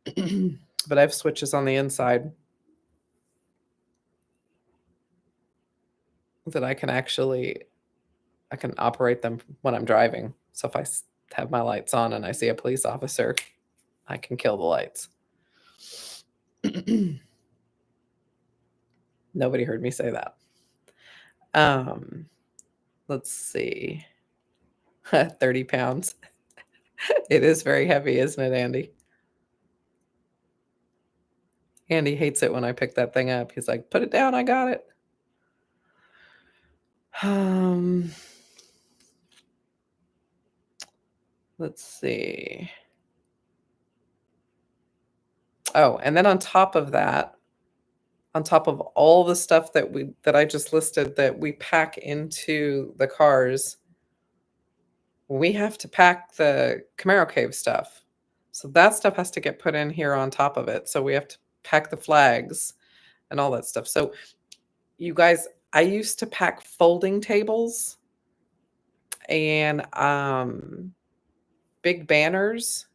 But I have switches on the inside that I can operate them when I'm driving. So if I have my lights on and I see a police officer, I can kill the lights. Nobody heard me say that. Let's see. 30 pounds. It is very heavy, isn't it, Andy? Andy hates it when I pick that thing up. He's like, "Put it down, I got it." Um, let's see. Oh, and then on top of that, on top of all the stuff that I just listed that we pack into the cars, we have to pack the Camaro Cave stuff. So that stuff has to get put in here on top of it. So we have to pack the flags and all that stuff. So you guys, I used to pack folding tables and big banners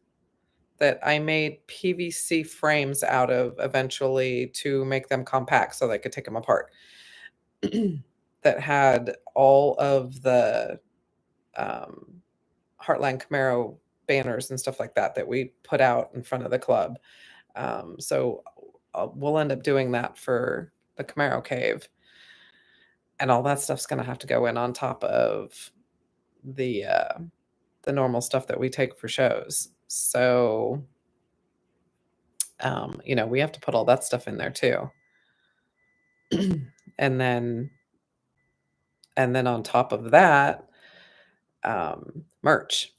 that I made PVC frames out of eventually to make them compact so that I could take them apart. That had all of the um, Heartland Camaro banners and stuff like that that we put out in front of the club. So we'll end up doing that for the Camaro Cave, and all that stuff's going to have to go in on top of the uh, the normal stuff that we take for shows. So we have to put all that stuff in there too. and then on top of that, merch.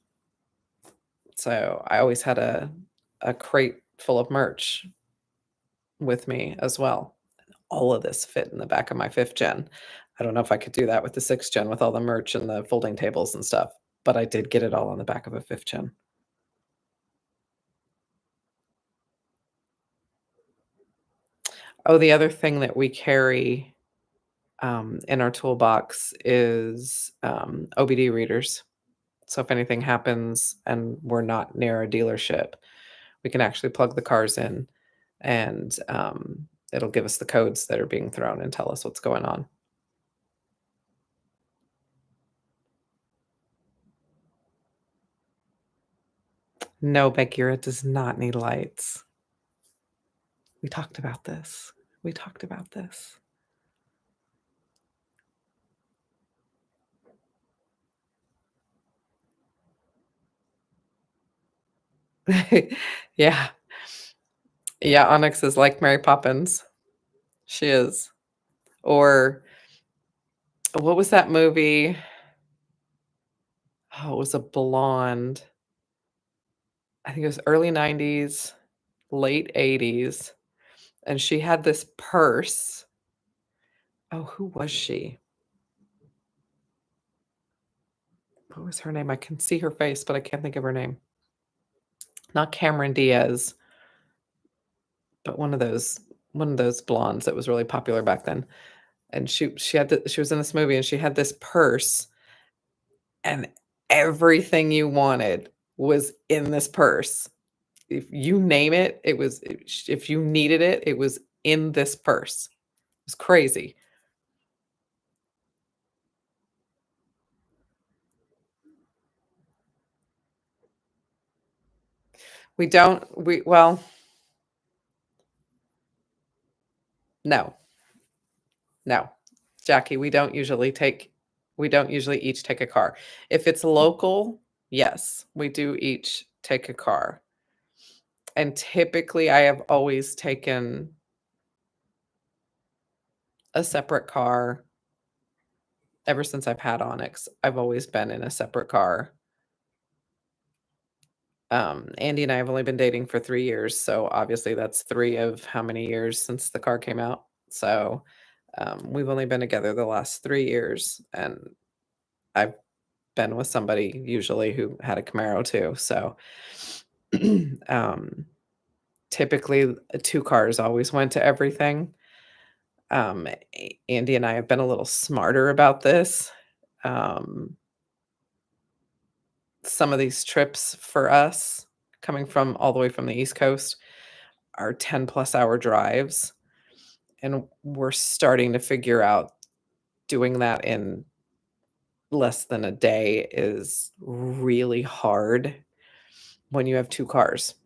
So I always had a crate full of merch with me as well. All of this fit in the back of my 5th gen. I don't know if I could do that with the 6th gen with all the merch and the folding tables and stuff, but I did get it all on the back of a 5th gen. Oh, the other thing that we carry in our toolbox is OBD readers. So if anything happens and we're not near a dealership, we can actually plug the cars in, and it'll give us the codes that are being thrown and tell us what's going on. No, Bagheera does not need lights. We talked about this. We talked about this. Yeah. Yeah, Onyx is like Mary Poppins. She is. Or what was that movie? Oh, it was a blonde. I think it was early 90s, late 80s, and she had this purse. Oh, who was she? What was her name? I can see her face, but I can't think of her name. Not Cameron Diaz, but one of those blondes that was really popular back then. And she was in this movie and she had this purse, and everything you wanted was in this purse. If you name it, if you needed it, it was in this purse. It was crazy. We don't we well, no. No. Jackie, we don't usually each take a car. If it's local, yes, we do each take a car. And typically I have always taken a separate car ever since I've had Onyx. I've always been in a separate car. Andy and I have only been dating for 3 years, so obviously that's 3 of how many years since the car came out. So, we've only been together the last 3 years, and I've been with somebody usually who had a Camaro too. So, um, typically, 2 cars always went to everything. Andy and I have been a little smarter about this. Um, some of these trips for us, coming from all the way from the East Coast, are 10-plus-hour drives, and we're starting to figure out doing that in less than a day is really hard when you have 2 cars.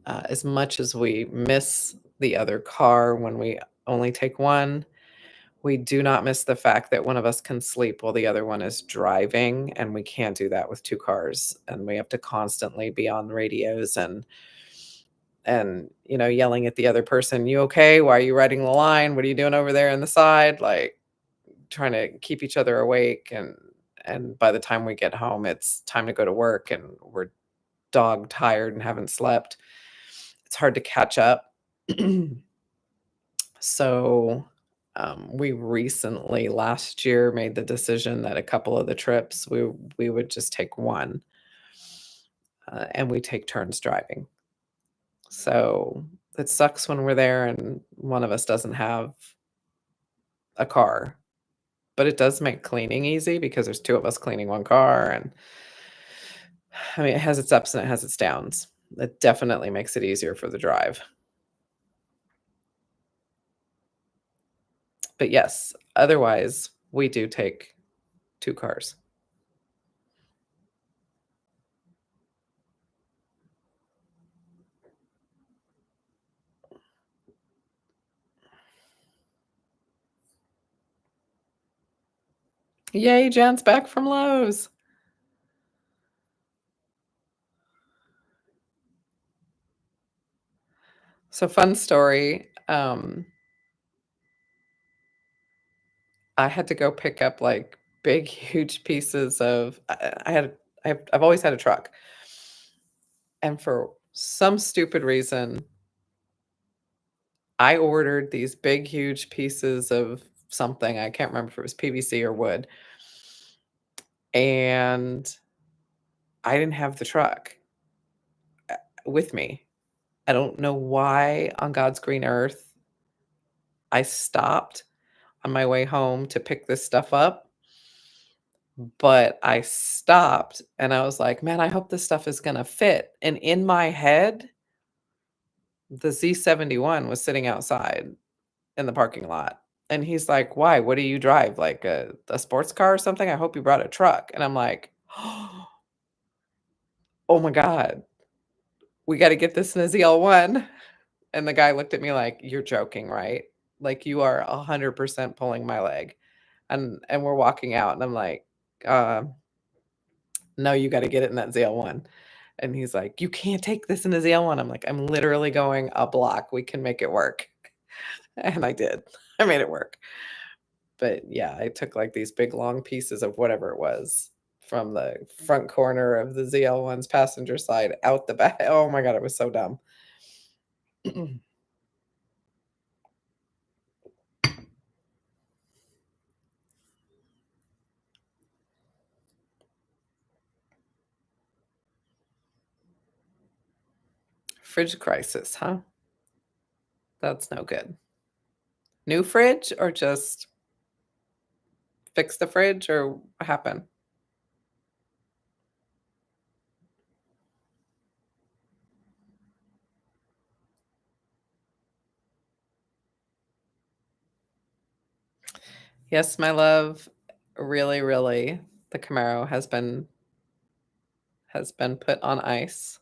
As much as we miss the other car when we only take one, we do not miss the fact that one of us can sleep while the other one is driving, and we can't do that with 2 cars, and we have to constantly be on radios, and and, yelling at the other person, "You okay? Why are you riding the line? What are you doing over there on the side?" Like, trying to keep each other awake, and by the time we get home, it's time to go to work, and we're dog tired and haven't slept. It's hard to catch up. So, we recently, last year, made the decision that a couple of the trips, we would just take one, and we take turns driving. So, it sucks when we're there and one of us doesn't have a car, but it does make cleaning easy because there's 2 of us cleaning 1 car, and I mean, it has its ups and it has its downs. It definitely makes it easier for the drive. But yes, otherwise, we do take 2 cars. Yay, Jan's back from Lowe's. So fun story, I had to go pick up, like, big, huge pieces of I've always had a truck, and for some stupid reason, I ordered these big, huge pieces of something, I can't remember if it was PVC or wood, and I didn't have the truck, with me. I don't know why on God's green earth I stopped on my way home to pick this stuff up, but I stopped and I was like, "Man, I hope this stuff is gonna fit." And in my head, the Z71 was sitting outside in the parking lot. And he's like, "Why? What do you drive? Like a sports car or something? I hope you brought a truck." And I'm like, "Oh my God, we got to get this in a ZL1." And the guy looked at me like, "You're joking, right? Like you are 100% pulling my leg." And we're walking out and I'm like, "Uh, no, you got to get it in that ZL1." And he's like, "You can't take this in a ZL1." I'm like, "I'm literally going a block. We can make it work." And I did. I made it work. But yeah, I took like these big long pieces of whatever it was from the front corner of the ZL1's passenger side out the back. Oh my God, it was so dumb. Fridge crisis, huh? That's no good. New fridge or just fix the fridge or what happened? Yes, my love. Really, really, the Camaro has been put on ice.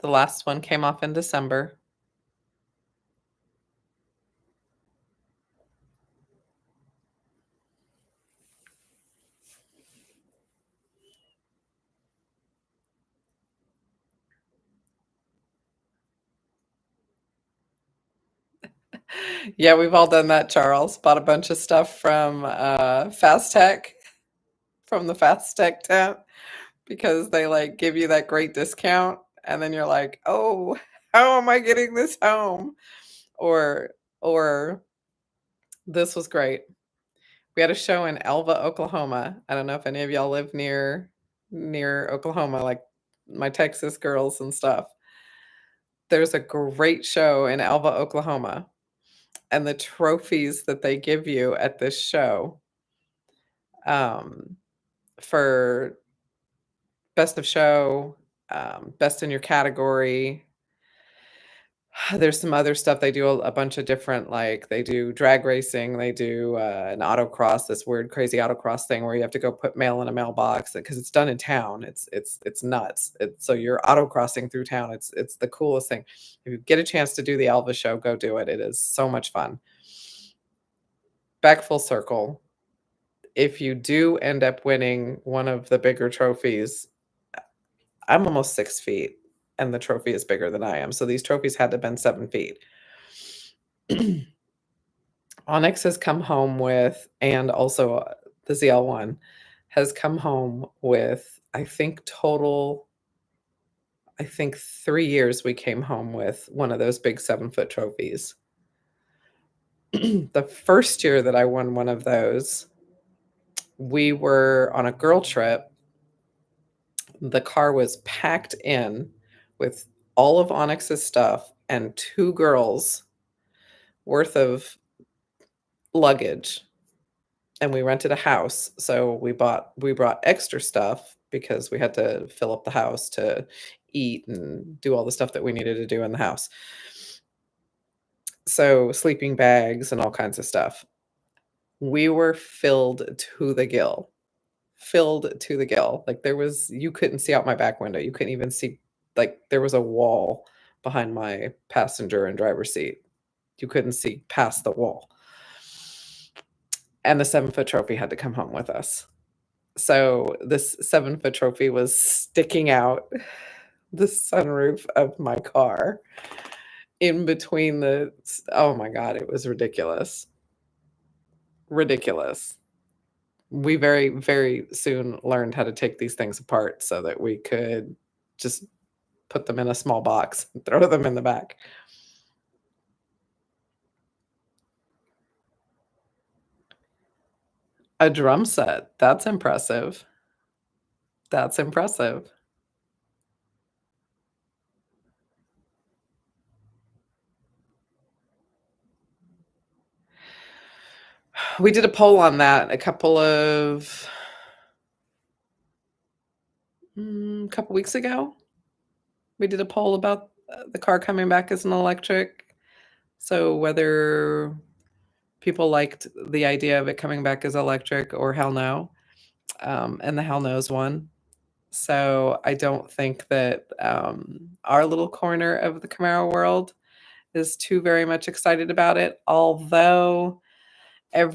The last one came off in December. Yeah, we've all done that, Charles. Bought a bunch of stuff from Fast Tech, from the Fast Tech tent because they like give you that great discount and then you're like, "Oh, how am I getting this home?" Or or this was great. We had a show in Elva, Oklahoma. I don't know if any of y'all live near Oklahoma, like my Texas girls and stuff. There's a great show in Elva, Oklahoma, and the trophies that they give you at this show, um, for best of show, best in your category. There's some other stuff they do a bunch of different like they do drag racing, they do an autocross, this weird crazy autocross thing where you have to go put mail in a mailbox because it's done in town. It's nuts. So you're autocrossing through town. It's the coolest thing. If you get a chance to do the Elvis show, go do it. It is so much fun. Back full circle. If you do end up winning one of the bigger trophies, I'm almost 6 feet and the trophy is bigger than I am. So these trophies had to have been 7 feet. Onyx has come home with, and also the ZL1 has come home with, I think 3 years we came home with one of those big 7-foot trophies. The first year that I won one of those, we were on a girl trip. The car was packed in with all of Onyx's stuff and 2 girls worth of luggage, and we rented a house, so we brought extra stuff because we had to fill up the house to eat and do all the stuff that we needed to do in the house. So, sleeping bags and all kinds of stuff. We were filled to the gill. Filled to the gill. Like, you couldn't see out my back window. You couldn't even see, like, there was a wall behind my passenger and driver's seat. You couldn't see past the wall. And the 7-foot trophy had to come home with us. So, this 7-foot trophy was sticking out the sunroof of my car in between oh my god, it was ridiculous. Ridiculous. We very, very soon learned how to take these things apart so that we could just put them in a small box and throw them in the back. A drum set. That's impressive. That's impressive. We did a poll on that a couple weeks ago. We did a poll about the car coming back as an electric. So whether people liked the idea of it coming back as electric or hell no. And the hell no's won. So I don't think that our little corner of the Camaro world is too very much excited about it. Although well,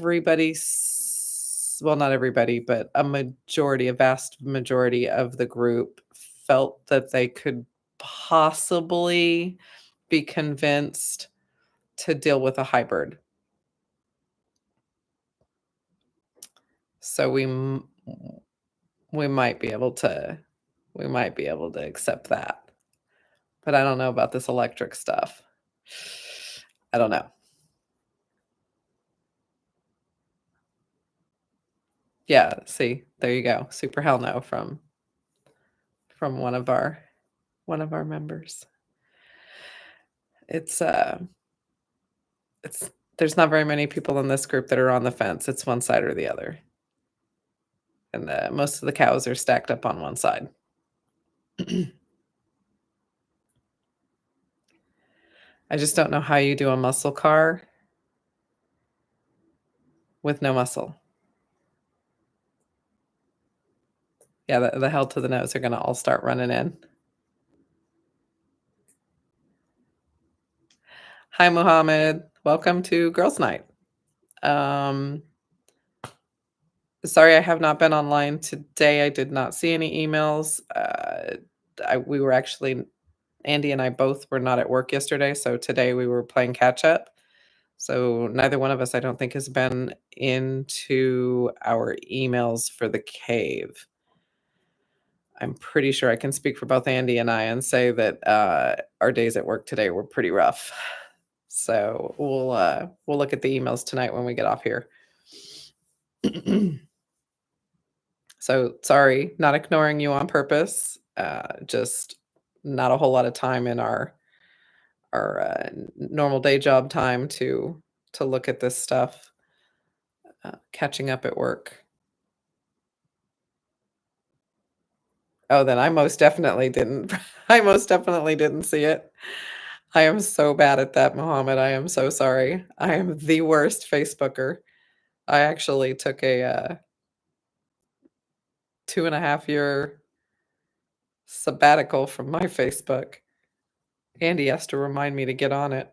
not everybody, but a vast majority of the group felt that they could possibly be convinced to deal with a hybrid. So we might be able to accept that. But I don't know about this electric stuff. I don't know. Yeah, see, there you go. Super hell no from one of our members. It's there's not very many people in this group that are on the fence. It's one side or the other. And most of the cows are stacked up on one side. I just don't know how you do a muscle car with no muscle. Yeah, the hell to the no's are going to all start running in. Hi, Muhammad. Welcome to Girls Night. Sorry, I have not been online today. I did not see any emails. We were actually, Andy and I both were not at work yesterday, so today we were playing catch up. So neither one of us, I don't think, has been into our emails for the cave. I'm pretty sure I can speak for both Andy and I and say that our days at work today were pretty rough. So we'll look at the emails tonight when we get off here. So sorry, not ignoring you on purpose. Just not a whole lot of time in our normal day job time to look at this stuff. Catching up at work. Oh, then I most definitely didn't. I most definitely didn't see it. I am so bad at that, Mohammed. I am so sorry. I am the worst Facebooker. I actually took a 2.5-year sabbatical from my Facebook. Andy has to remind me to get on it.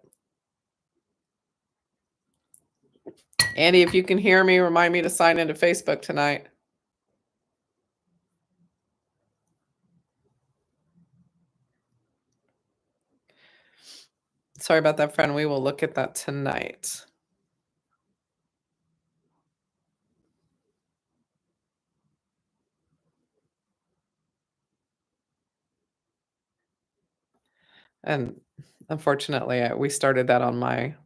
Andy, if you can hear me, remind me to sign into Facebook tonight. Sorry about that, friend. We will look at that tonight. And unfortunately, we started that on my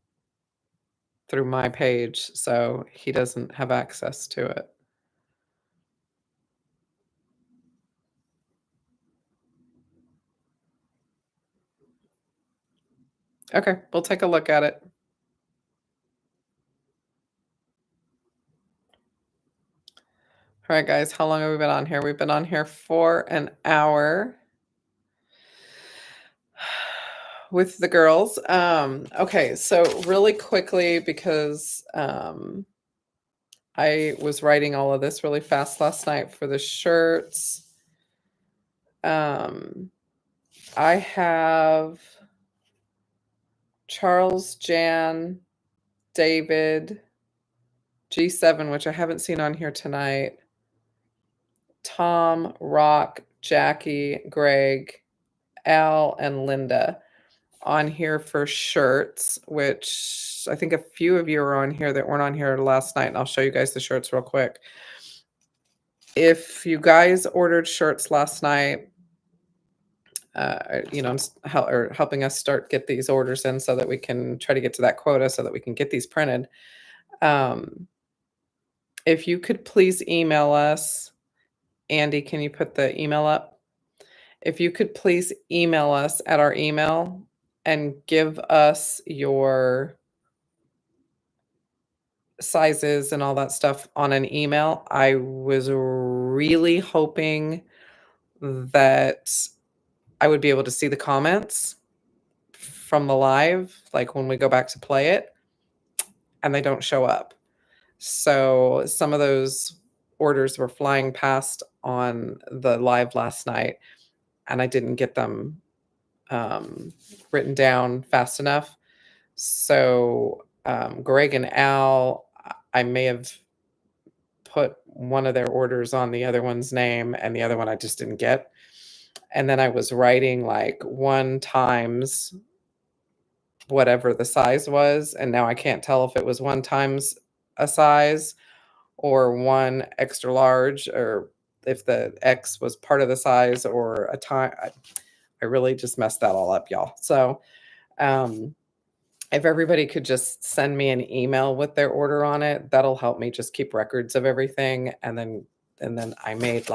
through my page, so he doesn't have access to it. Okay, we'll take a look at it. All right, guys, how long have we been on here? We've been on here for an hour with the girls. Okay, so really quickly, because I was writing all of this really fast last night for the shirts. Um, I have Charles, Jan, David, G7, which I haven't seen on here tonight, Tom, Rock, Jackie, Greg, Al, and Linda on here for shirts, which I think a few of you are on here that weren't on here last night, and I'll show you guys the shirts real quick. If you guys ordered shirts last night, helping us get these orders in so that we can try to get to that quota so that we can get these printed. If you could please email us, Andy, can you put the email up? If you could please email us at our email and give us your sizes and all that stuff on an email. I was really hoping that I would be able to see the comments from the live, like when we go back to play it, and they don't show up. So some of those orders were flying past on the live last night, and I didn't get them written down fast enough. So Greg and Al, I may have put one of their orders on the other one's name, and the other one I just didn't get. And then I was writing like 1 times whatever the size was, and now I can't tell if it was 1 times a size or 1 extra large, or if the X was part of the size or a time. I really just messed that all up, y'all. So if everybody could just send me an email with their order on it, that'll help me just keep records of everything. And then I made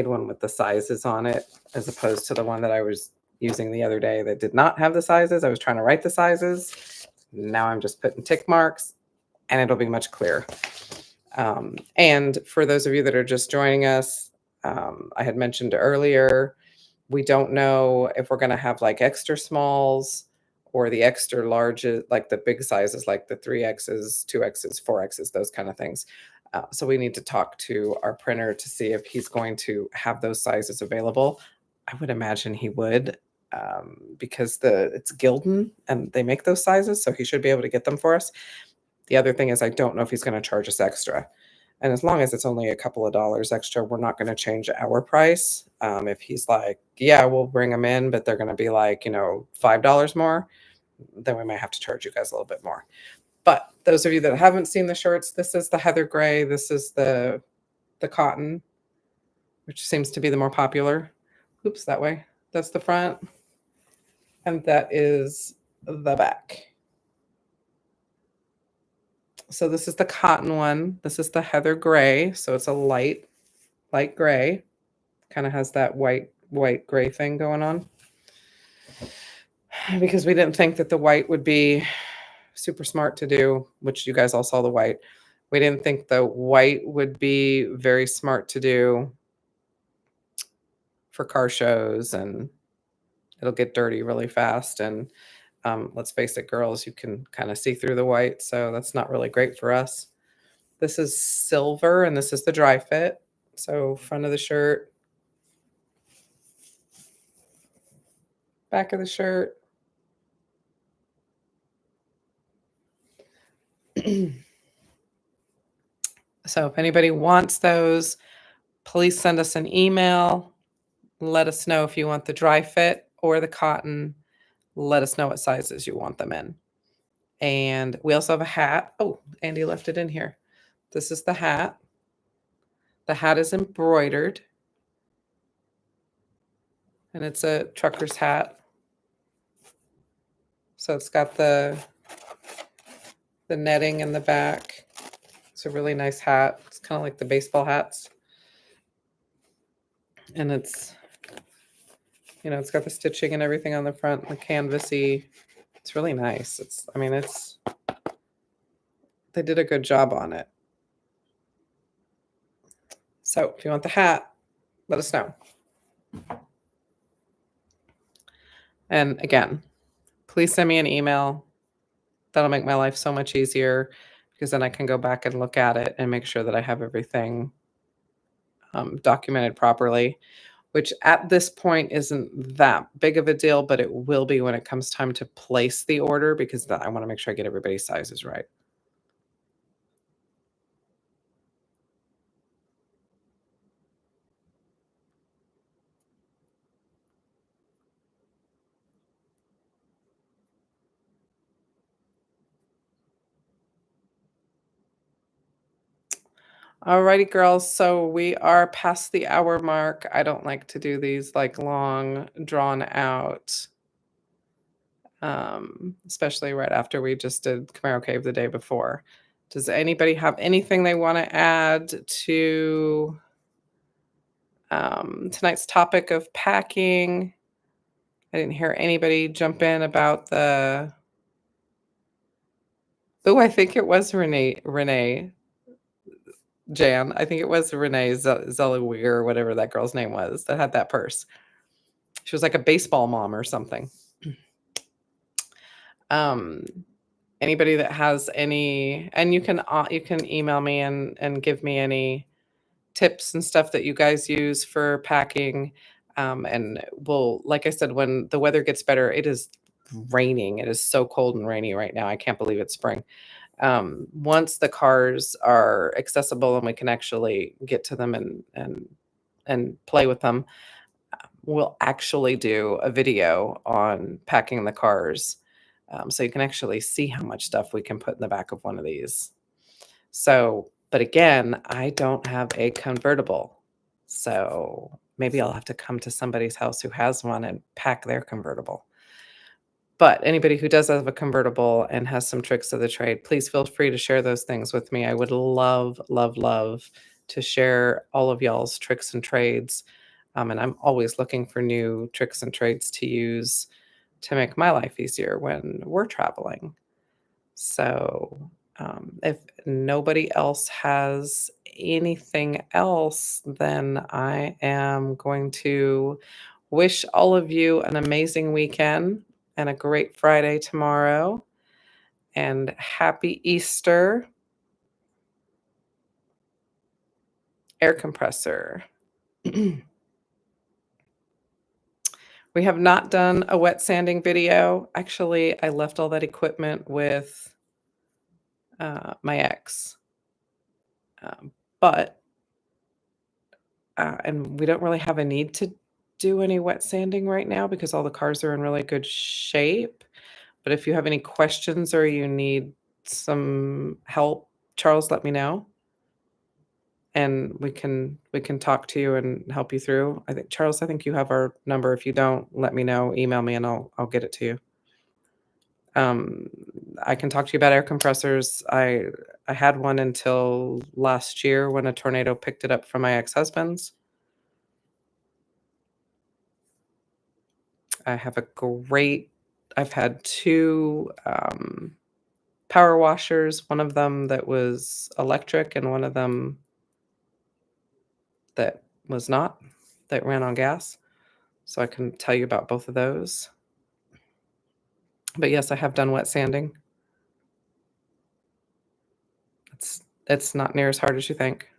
one with the sizes on it, as opposed to the one that I was using the other day that did not have the sizes. I was trying to write the sizes. Now I'm just putting tick marks, and it'll be much clearer. And for those of you that are just joining us, I had mentioned earlier, we don't know if we're going to have like extra smalls or the extra larges, like the big sizes, like the 3Xs, 2Xs, 4Xs, those kind of things. So we need to talk to our printer to see if he's going to have those sizes available. I would imagine he would, because it's Gildan and they make those sizes, so he should be able to get them for us. The other thing is I don't know if he's going to charge us extra. And as long as it's only a couple of dollars extra, we're not going to change our price. If he's like, yeah, we'll bring them in, but they're going to be like, $5 more, then we might have to charge you guys a little bit more. But those of you that haven't seen the shirts, this is the heather gray. This is the cotton, which seems to be the more popular. Oops, that way. That's the front. And that is the back. So this is the cotton one. This is the heather gray. So it's a light gray. Kind of has that white gray thing going on. Because we didn't think that the white would be super smart to do, which you guys all saw the white. We didn't think the white would be very smart to do for car shows, and it'll get dirty really fast. And let's face it, girls, you can kind of see through the white, so that's not really great for us. This is silver, and this is the dry fit. So front of the shirt, back of the shirt. So if anybody wants those, please send us an email. Let us know if you want the dry fit or the cotton. let us know what sizes you want them in. And we also have a hat. Oh, Andy left it in here. This is the hat. The hat is embroidered, and it's a trucker's hat. So it's got the netting in the back. It's a really nice hat. It's kind of like the baseball hats. And it's, it's got the stitching and everything on the front, the canvasy. It's really nice. They did a good job on it. So if you want the hat, let us know. And again, please send me an email. That'll make my life so much easier because then I can go back and look at it and make sure that I have everything documented properly, which at this point isn't that big of a deal, but it will be when it comes time to place the order because I want to make sure I get everybody's sizes right. Alrighty, girls. So we are past the hour mark. I don't like to do these like long, drawn out, especially right after we just did Camaro Cave the day before. Does anybody have anything they want to add to tonight's topic of packing? I didn't hear anybody jump in about the. Oh, I think it was Renee Jan. I think it was Renee Zellweger or whatever that girl's name was that had that purse. She was like a baseball mom or something. Um, Anybody that has any, and you can email me and give me any tips and stuff that you guys use for packing. And we'll, like I said, when the weather gets better, it is raining. It is so cold and rainy right now. I can't believe it's spring. Once the cars are accessible and we can actually get to them and play with them, we'll actually do a video on packing the cars. So you can actually see how much stuff we can put in the back of one of these. So, but again, I don't have a convertible. So maybe I'll have to come to somebody's house who has one and pack their convertible. But anybody who does have a convertible and has some tricks of the trade, please feel free to share those things with me. I would love, love, love to share all of y'all's tricks and trades. And I'm always looking for new tricks and trades to use to make my life easier when we're traveling. So if nobody else has anything else, then I am going to wish all of you an amazing weekend and a great Friday tomorrow. And happy Easter. Air compressor. We have not done a wet sanding video. Actually, I left all that equipment with my ex. But and we don't really have a need to do any wet sanding right now because all the cars are in really good shape. But if you have any questions or you need some help, Charles, let me know. And we can talk to you and help you through. I think Charles, I think you have our number. If you don't, let me know, email me and I'll get it to you. I can talk to you about air compressors. I had one until last year when a tornado picked it up from my ex-husband's. I've had two power washers, one of them that was electric and one of them that was not, that ran on gas. So I can tell you about both of those. But yes, I have done wet sanding. It's not near as hard as you think.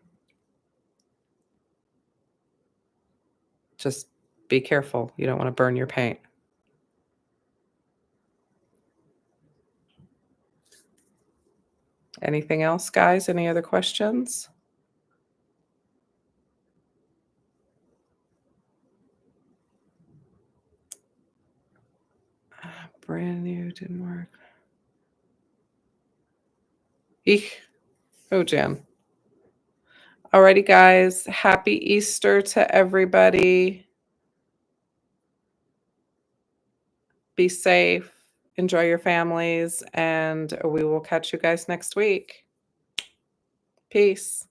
Just be careful. You don't want to burn your paint. Anything else, guys? Any other questions? brand new, didn't work. Eek. Oh, Jan. Alrighty, guys. Happy Easter to everybody. Be safe. Enjoy your families. And we will catch you guys next week. Peace.